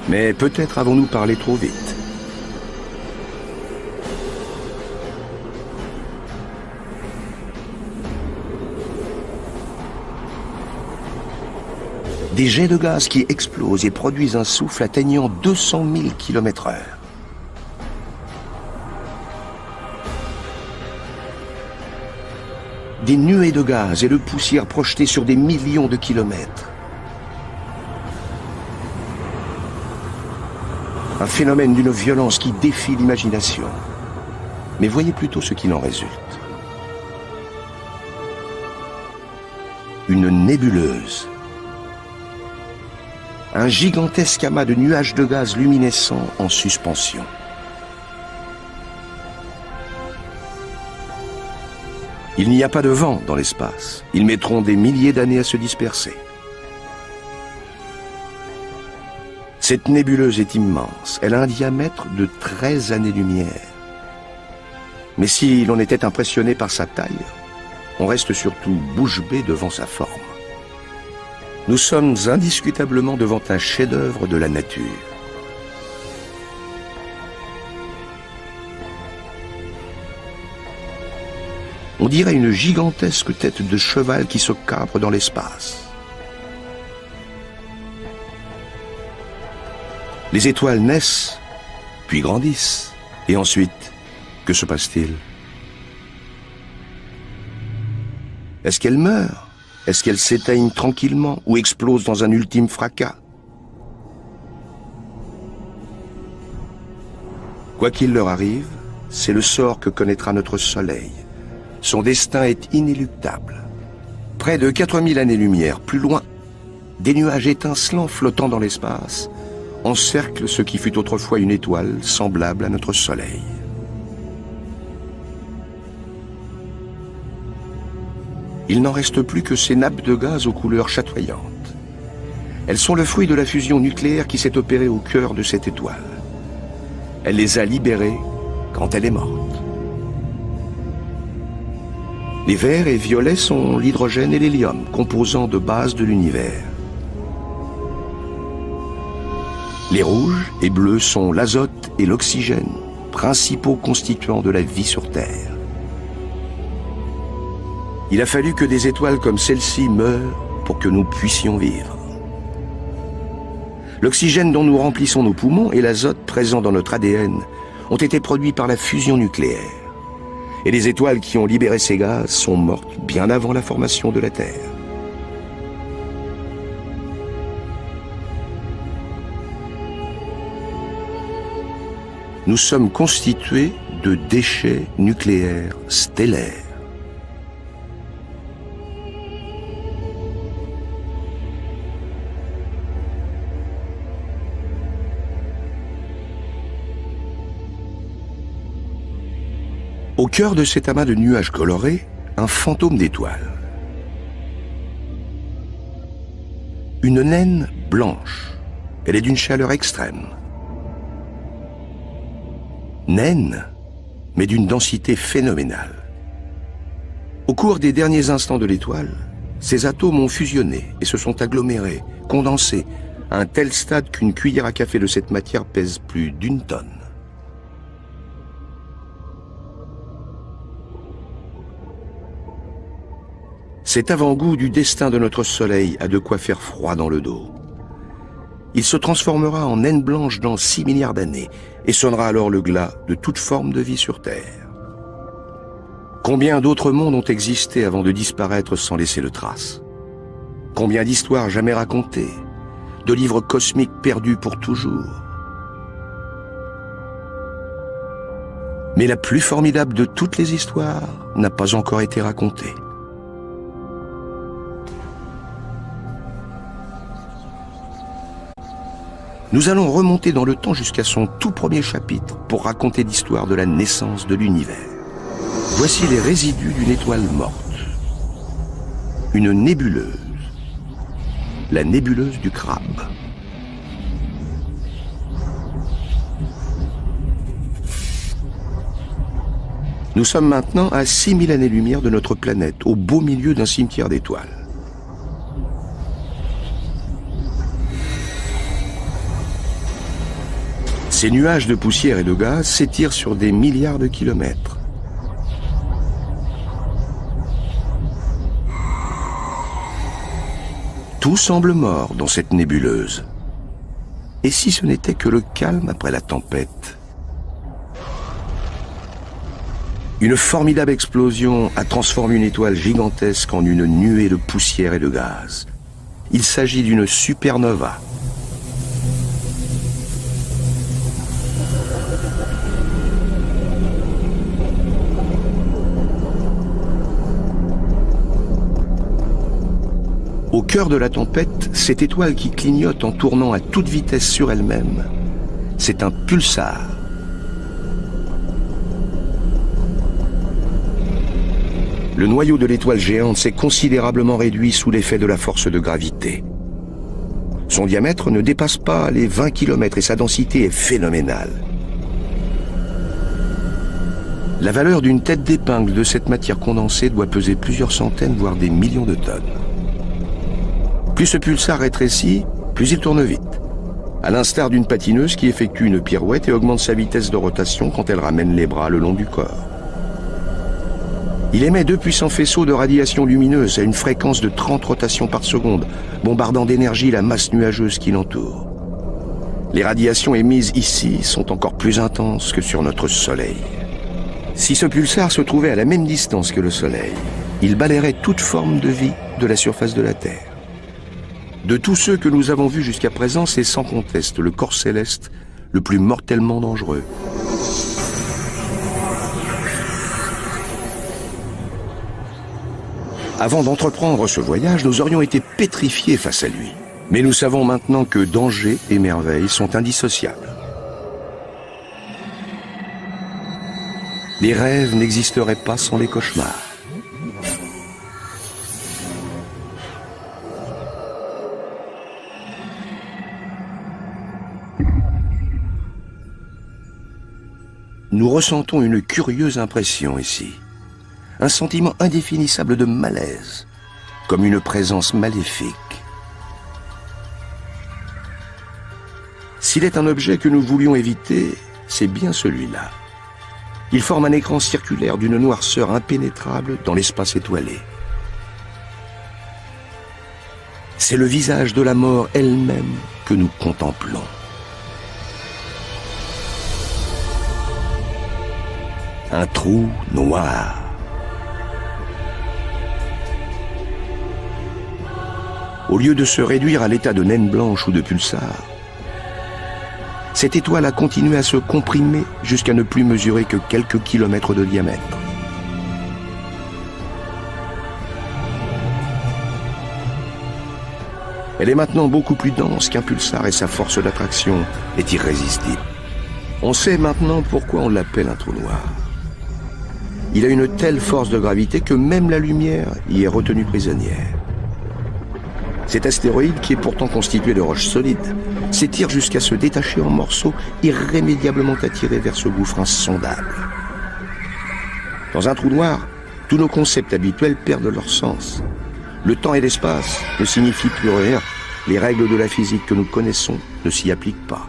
Mais peut-être avons-nous parlé trop vite. Des jets de gaz qui explosent et produisent un souffle atteignant 200 000 km/h. Des nuées de gaz et de poussière projetées sur des millions de kilomètres. Un phénomène d'une violence qui défie l'imagination. Mais voyez plutôt ce qu'il en résulte. Une nébuleuse. Un gigantesque amas de nuages de gaz luminescents en suspension. Il n'y a pas de vent dans l'espace. Ils mettront des milliers d'années à se disperser. Cette nébuleuse est immense. Elle a un diamètre de 13 années-lumière. Mais si l'on était impressionné par sa taille, on reste surtout bouche bée devant sa forme. Nous sommes indiscutablement devant un chef-d'œuvre de la nature. On dirait une gigantesque tête de cheval qui se cabre dans l'espace. Les étoiles naissent, puis grandissent. Et ensuite, que se passe-t-il? Est-ce qu'elles meurent? Est-ce qu'elles s'éteignent tranquillement ou explosent dans un ultime fracas? Quoi qu'il leur arrive, c'est le sort que connaîtra notre Soleil. Son destin est inéluctable. Près de 4000 années-lumière, plus loin, des nuages étincelants flottant dans l'espace encerclent ce qui fut autrefois une étoile semblable à notre Soleil. Il n'en reste plus que ces nappes de gaz aux couleurs chatoyantes. Elles sont le fruit de la fusion nucléaire qui s'est opérée au cœur de cette étoile. Elle les a libérées quand elle est morte. Les verts et violets sont l'hydrogène et l'hélium, composants de base de l'univers. Les rouges et bleus sont l'azote et l'oxygène, principaux constituants de la vie sur Terre. Il a fallu que des étoiles comme celle-ci meurent pour que nous puissions vivre. L'oxygène dont nous remplissons nos poumons et l'azote présent dans notre ADN ont été produits par la fusion nucléaire. Et les étoiles qui ont libéré ces gaz sont mortes bien avant la formation de la Terre. Nous sommes constitués de déchets nucléaires stellaires. Au cœur de cet amas de nuages colorés, un fantôme d'étoiles. Une naine blanche. Elle est d'une chaleur extrême. Naine, mais d'une densité phénoménale. Au cours des derniers instants de l'étoile, ces atomes ont fusionné et se sont agglomérés, condensés, à un tel stade qu'une cuillère à café de cette matière pèse plus d'1 tonne. Cet avant-goût du destin de notre Soleil a de quoi faire froid dans le dos. Il se transformera en naine blanche dans 6 milliards d'années et sonnera alors le glas de toute forme de vie sur Terre. Combien d'autres mondes ont existé avant de disparaître sans laisser de traces? Combien d'histoires jamais racontées, de livres cosmiques perdus pour toujours? Mais la plus formidable de toutes les histoires n'a pas encore été racontée. Nous allons remonter dans le temps jusqu'à son tout premier chapitre pour raconter l'histoire de la naissance de l'univers. Voici les résidus d'une étoile morte. Une nébuleuse. La nébuleuse du crabe. Nous sommes maintenant à 6000 années-lumière de notre planète, au beau milieu d'un cimetière d'étoiles. Ces nuages de poussière et de gaz s'étirent sur des milliards de kilomètres. Tout semble mort dans cette nébuleuse. Et si ce n'était que le calme après la tempête? Une formidable explosion a transformé une étoile gigantesque en une nuée de poussière et de gaz. Il s'agit d'une supernova. Au cœur de la tempête, cette étoile qui clignote en tournant à toute vitesse sur elle-même, c'est un pulsar. Le noyau de l'étoile géante s'est considérablement réduit sous l'effet de la force de gravité. Son diamètre ne dépasse pas les 20 km et sa densité est phénoménale. La valeur d'une tête d'épingle de cette matière condensée doit peser plusieurs centaines, voire des millions de tonnes. Plus ce pulsar rétrécit, plus il tourne vite, à l'instar d'une patineuse qui effectue une pirouette et augmente sa vitesse de rotation quand elle ramène les bras le long du corps. Il émet 2 puissants faisceaux de radiation lumineuse à une fréquence de 30 rotations par seconde, bombardant d'énergie la masse nuageuse qui l'entoure. Les radiations émises ici sont encore plus intenses que sur notre Soleil. Si ce pulsar se trouvait à la même distance que le Soleil, il balayerait toute forme de vie de la surface de la Terre. De tous ceux que nous avons vus jusqu'à présent, c'est sans conteste le corps céleste le plus mortellement dangereux. Avant d'entreprendre ce voyage, nous aurions été pétrifiés face à lui. Mais nous savons maintenant que danger et merveille sont indissociables. Les rêves n'existeraient pas sans les cauchemars. Nous ressentons une curieuse impression ici, un sentiment indéfinissable de malaise, comme une présence maléfique. S'il est un objet que nous voulions éviter, c'est bien celui-là. Il forme un écran circulaire d'une noirceur impénétrable dans l'espace étoilé. C'est le visage de la mort elle-même que nous contemplons. Un trou noir. Au lieu de se réduire à l'état de naine blanche ou de pulsar, cette étoile a continué à se comprimer jusqu'à ne plus mesurer que quelques kilomètres de diamètre. Elle est maintenant beaucoup plus dense qu'un pulsar et sa force d'attraction est irrésistible. On sait maintenant pourquoi on l'appelle un trou noir. Il a une telle force de gravité que même la lumière y est retenue prisonnière. Cet astéroïde, qui est pourtant constitué de roches solides, s'étire jusqu'à se détacher en morceaux irrémédiablement attirés vers ce gouffre insondable. Dans un trou noir, tous nos concepts habituels perdent leur sens. Le temps et l'espace ne signifient plus rien. Les règles de la physique que nous connaissons ne s'y appliquent pas.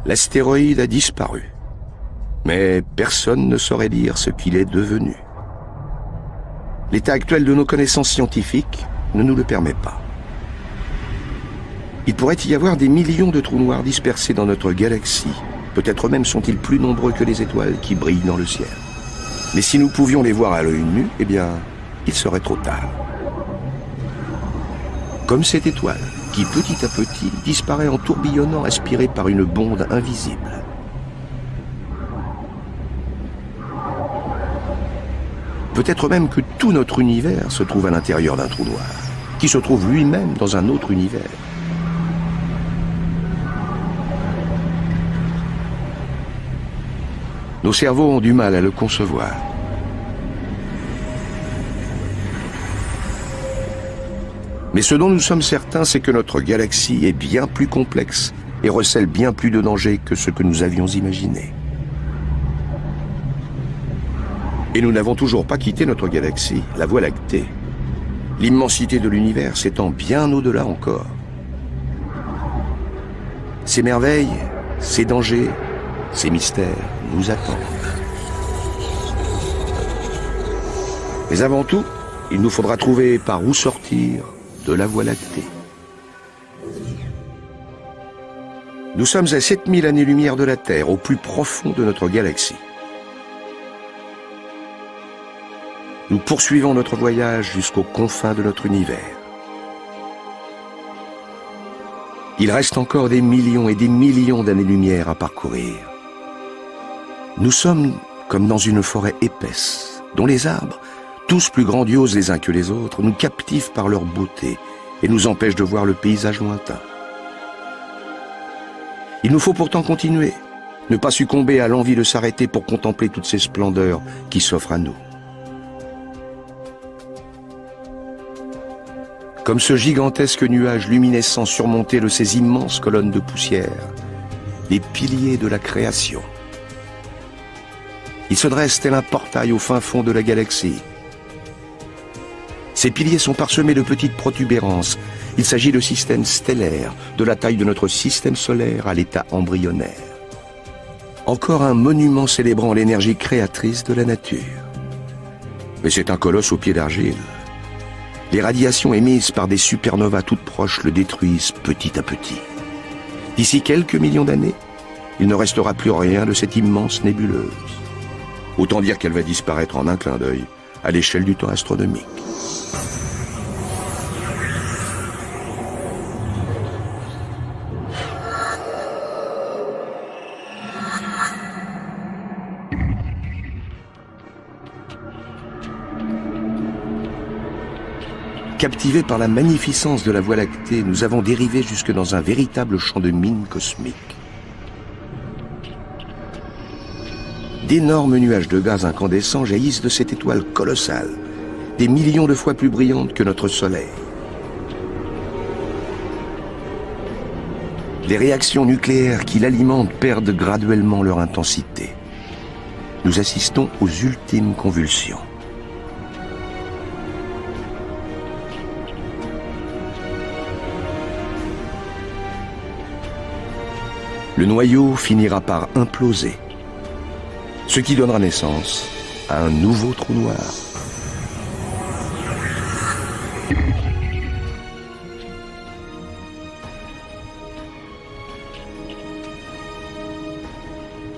L'astéroïde a disparu, mais personne ne saurait dire ce qu'il est devenu. L'état actuel de nos connaissances scientifiques ne nous le permet pas. Il pourrait y avoir des millions de trous noirs dispersés dans notre galaxie. Peut-être même sont-ils plus nombreux que les étoiles qui brillent dans le ciel. Mais si nous pouvions les voir à l'œil nu, eh bien, il serait trop tard. Comme cette étoile, qui petit à petit disparaît en tourbillonnant, aspirée par une bonde invisible. Peut-être même que tout notre univers se trouve à l'intérieur d'un trou noir, qui se trouve lui-même dans un autre univers. Nos cerveaux ont du mal à le concevoir. Mais ce dont nous sommes certains, c'est que notre galaxie est bien plus complexe et recèle bien plus de dangers que ce que nous avions imaginé. Et nous n'avons toujours pas quitté notre galaxie, la Voie lactée. L'immensité de l'univers s'étend bien au-delà encore. Ces merveilles, ces dangers, ces mystères nous attendent. Mais avant tout, il nous faudra trouver par où sortir de la Voie lactée. Nous sommes à 7000 années-lumière de la Terre, au plus profond de notre galaxie. Nous poursuivons notre voyage jusqu'aux confins de notre univers. Il reste encore des millions et des millions d'années-lumière à parcourir. Nous sommes comme dans une forêt épaisse, dont les arbres, tous plus grandioses les uns que les autres, nous captivent par leur beauté et nous empêchent de voir le paysage lointain. Il nous faut pourtant continuer, ne pas succomber à l'envie de s'arrêter pour contempler toutes ces splendeurs qui s'offrent à nous. Comme ce gigantesque nuage luminescent surmonté de ces immenses colonnes de poussière, les piliers de la création. Il se dresse tel un portail au fin fond de la galaxie. Ces piliers sont parsemés de petites protubérances. Il s'agit de systèmes stellaires, de la taille de notre système solaire à l'état embryonnaire. Encore un monument célébrant l'énergie créatrice de la nature. Mais c'est un colosse aux pieds d'argile. Les radiations émises par des supernovas toutes proches le détruisent petit à petit. D'ici quelques millions d'années, il ne restera plus rien de cette immense nébuleuse. Autant dire qu'elle va disparaître en un clin d'œil à l'échelle du temps astronomique. Captivés par la magnificence de la Voie lactée, nous avons dérivé jusque dans un véritable champ de mines cosmiques. D'énormes nuages de gaz incandescents jaillissent de cette étoile colossale, des millions de fois plus brillante que notre Soleil. Les réactions nucléaires qui l'alimentent perdent graduellement leur intensité. Nous assistons aux ultimes convulsions. le noyau finira par imploser, ce qui donnera naissance à un nouveau trou noir.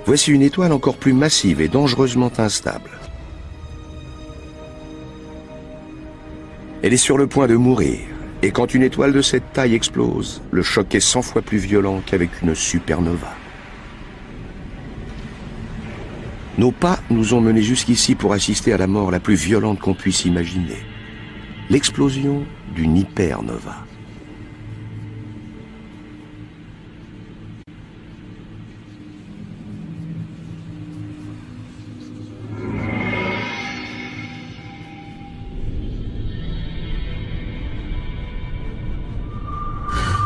Voici une étoile encore plus massive et dangereusement instable. Elle est sur le point de mourir, et quand une étoile de cette taille explose, le choc est 100 fois plus violent qu'avec une supernova. Nos pas nous ont menés jusqu'ici pour assister à la mort la plus violente qu'on puisse imaginer. L'explosion d'une hypernova.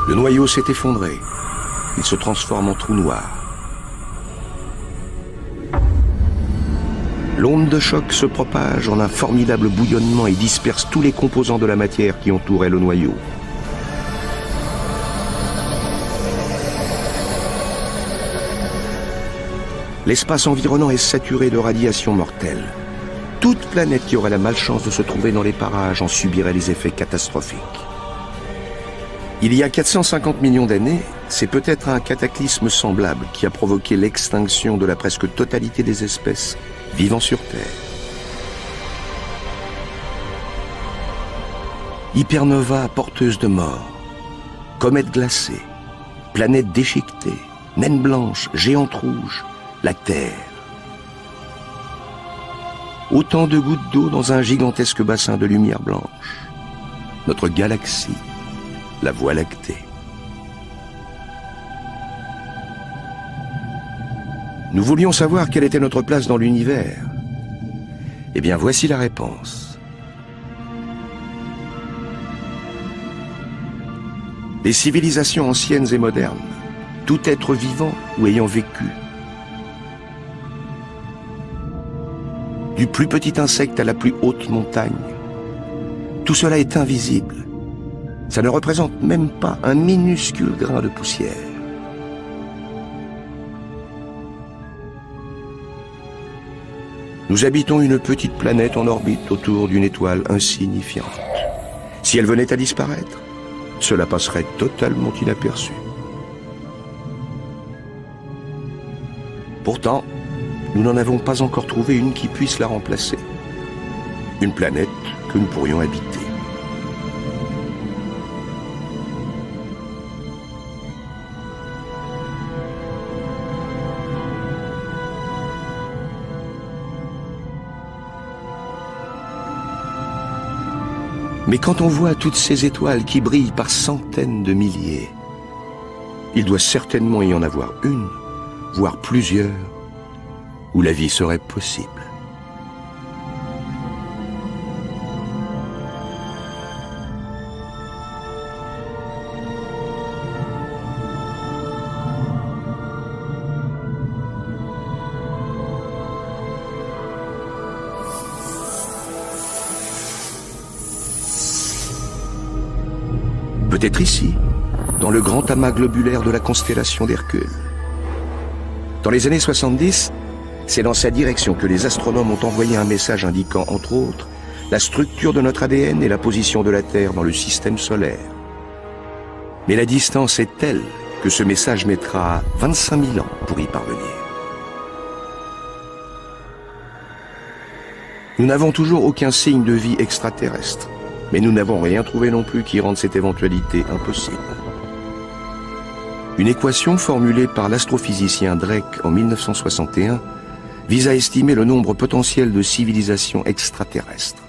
Le noyau s'est effondré. Il se transforme en trou noir. L'onde de choc se propage en un formidable bouillonnement et disperse tous les composants de la matière qui entouraient le noyau. L'espace environnant est saturé de radiation mortelle. Toute planète qui aurait la malchance de se trouver dans les parages en subirait les effets catastrophiques. Il y a 450 millions d'années, c'est peut-être un cataclysme semblable qui a provoqué l'extinction de la presque totalité des espèces vivant sur Terre. Hypernova porteuse de mort, comète glacée, planète déchiquetée, naine blanche, géante rouge, la Terre. Autant de gouttes d'eau dans un gigantesque bassin de lumière blanche. Notre galaxie, la Voie lactée. Nous voulions savoir quelle était notre place dans l'univers. Eh bien, voici la réponse. Les civilisations anciennes et modernes, tout être vivant ou ayant vécu, du plus petit insecte à la plus haute montagne, tout cela est invisible. Ça ne représente même pas un minuscule grain de poussière. Nous habitons une petite planète en orbite autour d'une étoile insignifiante. Si elle venait à disparaître, cela passerait totalement inaperçu. Pourtant, nous n'en avons pas encore trouvé une qui puisse la remplacer. Une planète que nous pourrions habiter. Mais quand on voit toutes ces étoiles qui brillent par centaines de milliers, il doit certainement y en avoir une, voire plusieurs, où la vie serait possible. Peut-être ici, dans le grand amas globulaire de la constellation d'Hercule. Dans les années 70, c'est dans sa direction que les astronomes ont envoyé un message indiquant, entre autres, la structure de notre ADN et la position de la Terre dans le système solaire. Mais la distance est telle que ce message mettra 25 000 ans pour y parvenir. Nous n'avons toujours aucun signe de vie extraterrestre. Mais nous n'avons rien trouvé non plus qui rende cette éventualité impossible. Une équation formulée par l'astrophysicien Drake en 1961 vise à estimer le nombre potentiel de civilisations extraterrestres.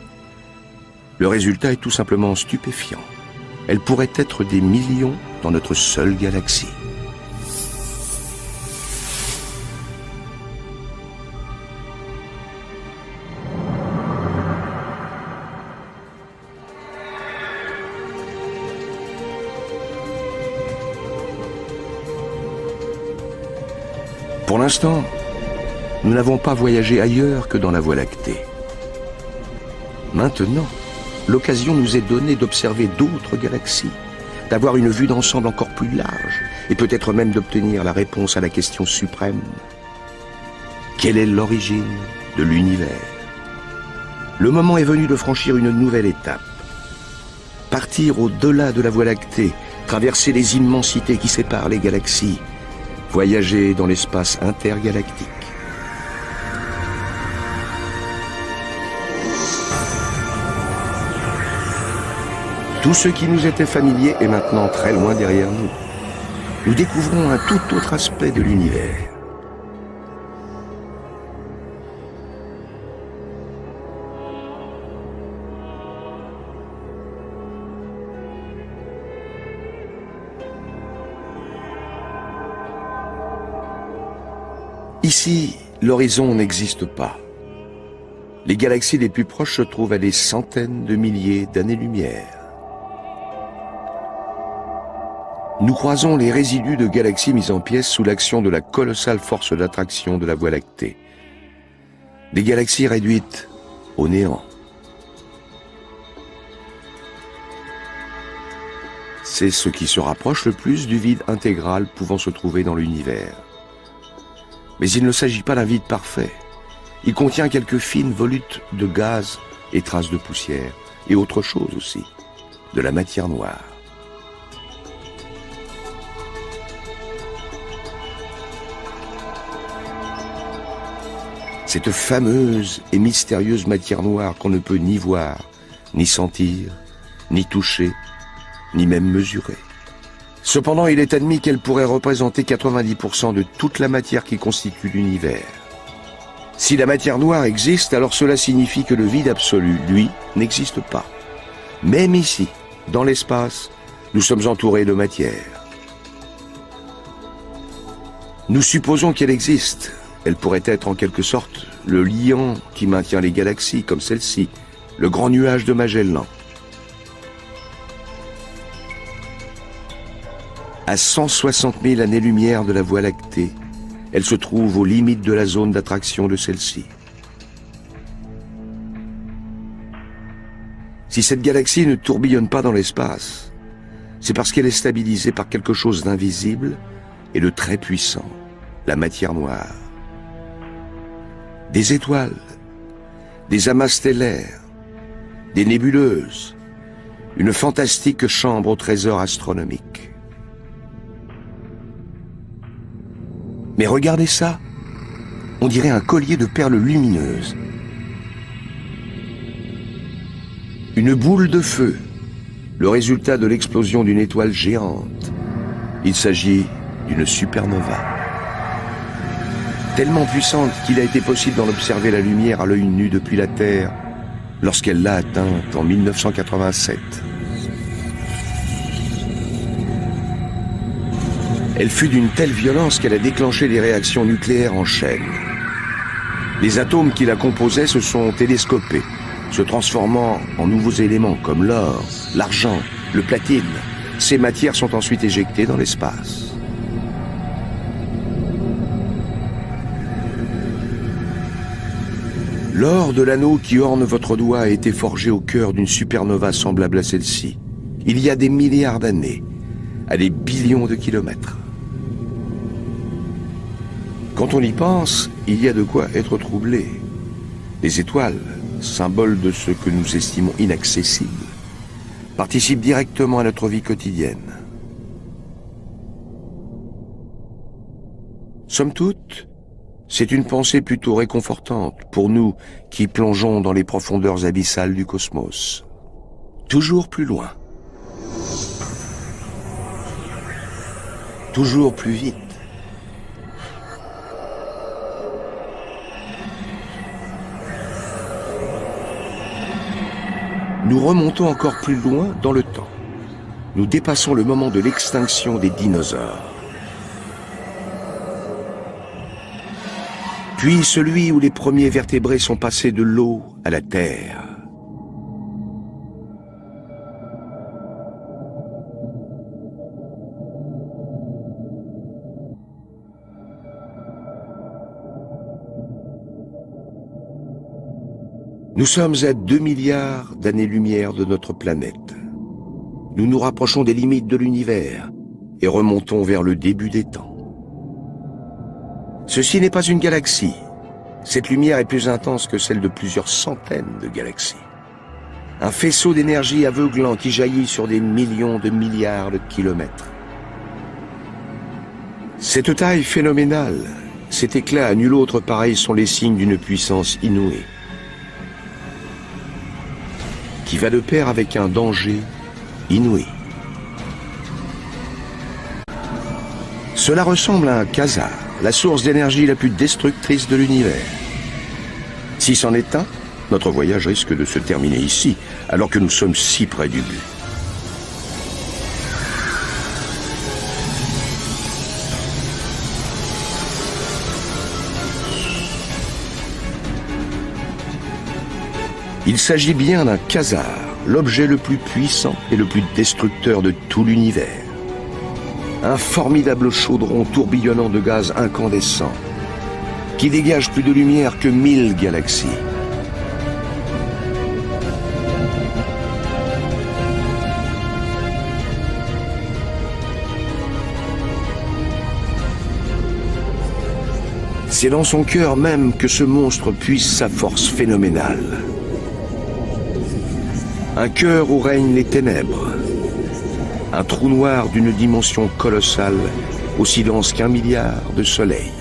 Le résultat est tout simplement stupéfiant. Elles pourraient être des millions dans notre seule galaxie. Pour l'instant, nous n'avons pas voyagé ailleurs que dans la Voie lactée. Maintenant, l'occasion nous est donnée d'observer d'autres galaxies, d'avoir une vue d'ensemble encore plus large, et peut-être même d'obtenir la réponse à la question suprême. Quelle est l'origine de l'univers? Le moment est venu de franchir une nouvelle étape. Partir au-delà de la Voie lactée, traverser les immensités qui séparent les galaxies, voyager dans l'espace intergalactique. Tout ce qui nous était familier est maintenant très loin derrière nous. Nous découvrons un tout autre aspect de l'univers. Ici, l'horizon n'existe pas. Les galaxies les plus proches se trouvent à des centaines de milliers d'années-lumière. Nous croisons les résidus de galaxies mises en pièces sous l'action de la colossale force d'attraction de la Voie lactée. Des galaxies réduites au néant. C'est ce qui se rapproche le plus du vide intégral pouvant se trouver dans l'univers. Mais il ne s'agit pas d'un vide parfait. Il contient quelques fines volutes de gaz et traces de poussière, et autre chose aussi, de la matière noire. Cette fameuse et mystérieuse matière noire qu'on ne peut ni voir, ni sentir, ni toucher, ni même mesurer. Cependant, il est admis qu'elle pourrait représenter 90% de toute la matière qui constitue l'univers. Si la matière noire existe, alors cela signifie que le vide absolu, lui, n'existe pas. Même ici, dans l'espace, nous sommes entourés de matière. Nous supposons qu'elle existe. Elle pourrait être en quelque sorte le liant qui maintient les galaxies, comme celle-ci, le grand nuage de Magellan. À 160 000 années-lumière de la Voie lactée, elle se trouve aux limites de la zone d'attraction de celle-ci. Si cette galaxie ne tourbillonne pas dans l'espace, c'est parce qu'elle est stabilisée par quelque chose d'invisible et de très puissant, la matière noire. Des étoiles, des amas stellaires, des nébuleuses, une fantastique chambre au trésor astronomique. Mais regardez ça, on dirait un collier de perles lumineuses. Une boule de feu, le résultat de l'explosion d'une étoile géante. Il s'agit d'une supernova. Tellement puissante qu'il a été possible d'en observer la lumière à l'œil nu depuis la Terre lorsqu'elle l'a atteinte en 1987. Elle fut d'une telle violence qu'elle a déclenché des réactions nucléaires en chaîne. Les atomes qui la composaient se sont télescopés, se transformant en nouveaux éléments comme l'or, l'argent, le platine. Ces matières sont ensuite éjectées dans l'espace. L'or de l'anneau qui orne votre doigt a été forgé au cœur d'une supernova semblable à celle-ci, il y a des milliards d'années, à des billions de kilomètres. Quand on y pense, il y a de quoi être troublé. Les étoiles, symboles de ce que nous estimons inaccessible, participent directement à notre vie quotidienne. Somme toute, c'est une pensée plutôt réconfortante pour nous qui plongeons dans les profondeurs abyssales du cosmos. Toujours plus loin. Toujours plus vite. Nous remontons encore plus loin dans le temps. Nous dépassons le moment de l'extinction des dinosaures. Puis celui où les premiers vertébrés sont passés de l'eau à la terre. Nous sommes à 2 milliards d'années-lumière de notre planète. nous nous rapprochons des limites de l'univers et remontons vers le début des temps. Ceci n'est pas une galaxie. Cette lumière est plus intense que celle de plusieurs centaines de galaxies. Un faisceau d'énergie aveuglant qui jaillit sur des millions de milliards de kilomètres. Cette taille phénoménale, cet éclat à nul autre pareil sont les signes d'une puissance inouïe, qui va de pair avec un danger inouï. Cela ressemble à un quasar, la source d'énergie la plus destructrice de l'univers. Si c'en est un, notre voyage risque de se terminer ici, alors que nous sommes si près du but. Il s'agit bien d'un quasar, l'objet le plus puissant et le plus destructeur de tout l'univers. Un formidable chaudron tourbillonnant de gaz incandescent qui dégage plus de lumière que 1000 galaxies. C'est dans son cœur même que ce monstre puise sa force phénoménale. Un cœur où règnent les ténèbres. Un trou noir d'une dimension colossale, aussi dense qu'1 milliard de soleils.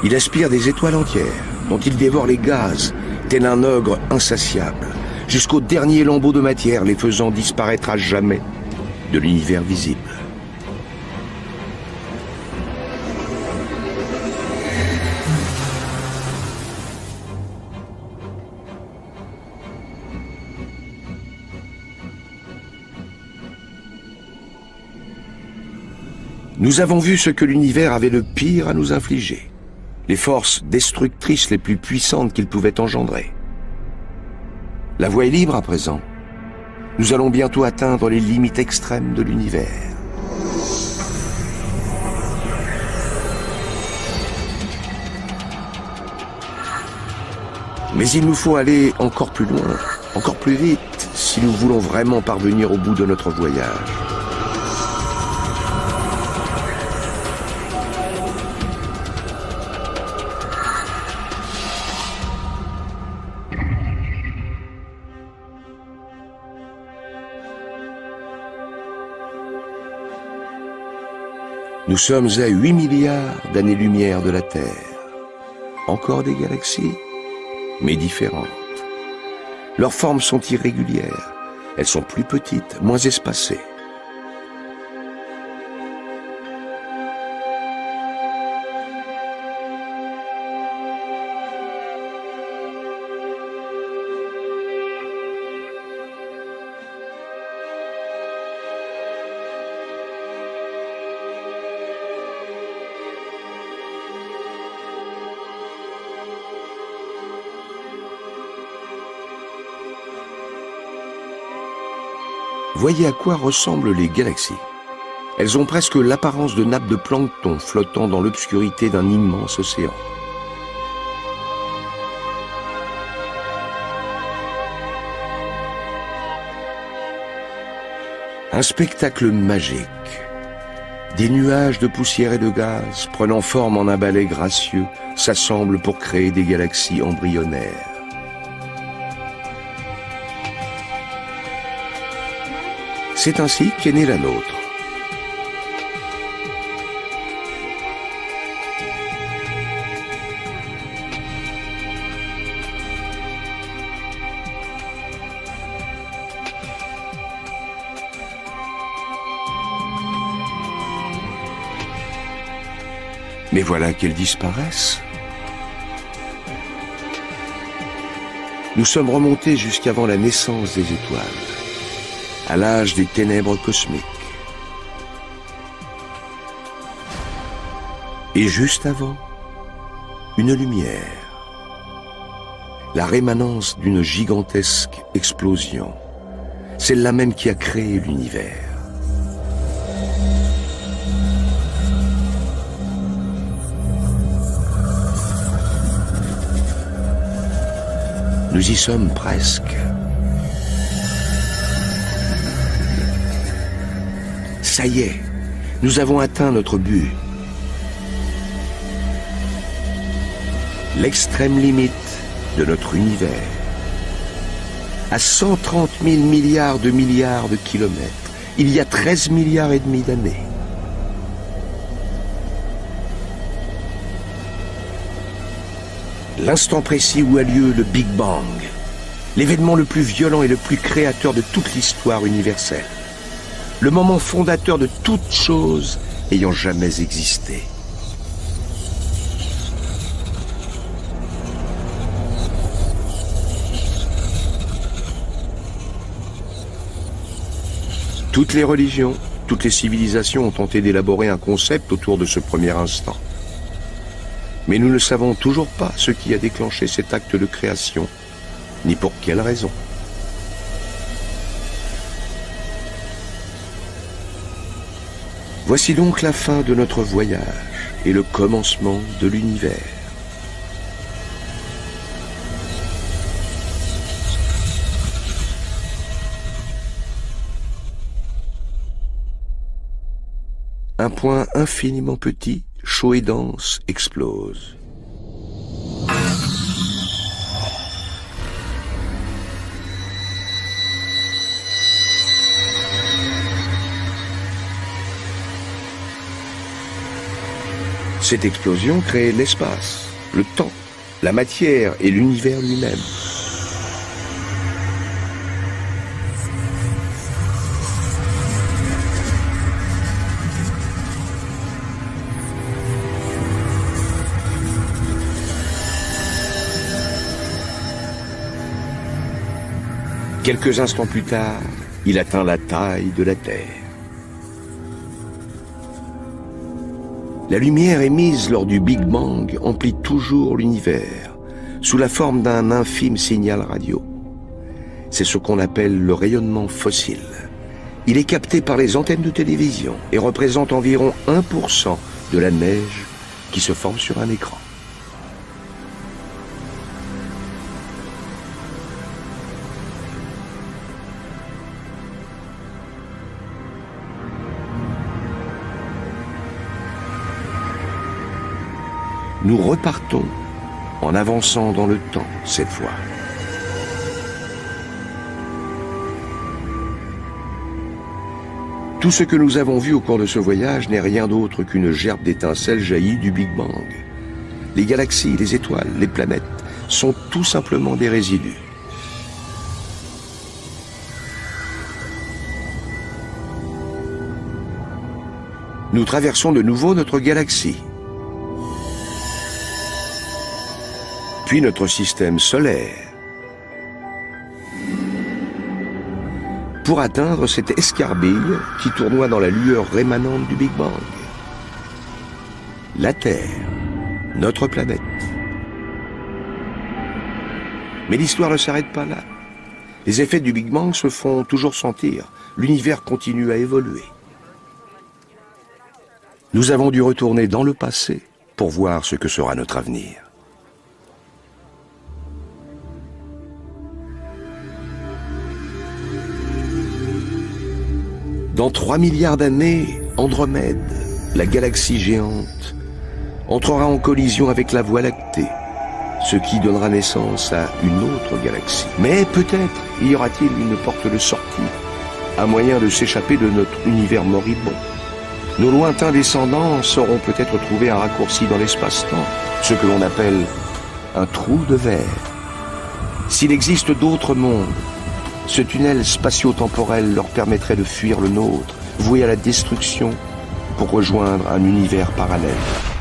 Il aspire des étoiles entières, dont il dévore les gaz, tel un ogre insatiable, jusqu'au dernier lambeau de matière, les faisant disparaître à jamais de l'univers visible. Nous avons vu ce que l'univers avait de pire à nous infliger, les forces destructrices les plus puissantes qu'il pouvait engendrer. La voie est libre à présent. Nous allons bientôt atteindre les limites extrêmes de l'univers. Mais il nous faut aller encore plus loin, encore plus vite, si nous voulons vraiment parvenir au bout de notre voyage. Nous sommes à 8 milliards d'années-lumière de la Terre. Encore des galaxies, mais différentes. Leurs formes sont irrégulières. Elles sont plus petites, moins espacées. Voyez à quoi ressemblent les galaxies. Elles ont presque l'apparence de nappes de plancton flottant dans l'obscurité d'un immense océan. Un spectacle magique. Des nuages de poussière et de gaz, prenant forme en un balai gracieux, s'assemblent pour créer des galaxies embryonnaires. C'est ainsi qu'est née la nôtre. Mais voilà qu'elles disparaissent. Nous sommes remontés jusqu'avant la naissance des étoiles, à l'âge des ténèbres cosmiques. Et juste avant, une lumière, la rémanence d'une gigantesque explosion, celle-là même qui a créé l'univers. Nous y sommes presque. Ça y est, nous avons atteint notre but. L'extrême limite de notre univers. À 130 000 milliards de kilomètres, il y a 13 milliards et demi d'années. L'instant précis où a lieu le Big Bang, l'événement le plus violent et le plus créateur de toute l'histoire universelle. Le moment fondateur de toute chose ayant jamais existé. Toutes les religions, toutes les civilisations ont tenté d'élaborer un concept autour de ce premier instant. Mais nous ne savons toujours pas ce qui a déclenché cet acte de création, ni pour quelle raison. Voici donc la fin de notre voyage et le commencement de l'univers. Un point infiniment petit, chaud et dense, explose. Cette explosion crée l'espace, le temps, la matière et l'univers lui-même. Quelques instants plus tard, il atteint la taille de la Terre. La lumière émise lors du Big Bang emplit toujours l'univers, sous la forme d'un infime signal radio. C'est ce qu'on appelle le rayonnement fossile. Il est capté par les antennes de télévision et représente environ 1% de la neige qui se forme sur un écran. Nous repartons en avançant dans le temps cette fois. Tout ce que nous avons vu au cours de ce voyage n'est rien d'autre qu'une gerbe d'étincelles jaillies du Big Bang. Les galaxies, les étoiles, les planètes sont tout simplement des résidus. Nous traversons de nouveau notre galaxie. Puis notre système solaire, pour atteindre cette escarbille qui tournoie dans la lueur rémanente du Big Bang. La Terre, notre planète. Mais l'histoire ne s'arrête pas là. Les effets du Big Bang se font toujours sentir. L'univers continue à évoluer. Nous avons dû retourner dans le passé pour voir ce que sera notre avenir. Dans 3 milliards d'années, Andromède, la galaxie géante, entrera en collision avec la Voie lactée, ce qui donnera naissance à une autre galaxie. Mais peut-être y aura-t-il une porte de sortie, un moyen de s'échapper de notre univers moribond. Nos lointains descendants sauront peut-être trouver un raccourci dans l'espace-temps, ce que l'on appelle un trou de verre. S'il existe d'autres mondes, ce tunnel spatio-temporel leur permettrait de fuir le nôtre, voué à la destruction, pour rejoindre un univers parallèle.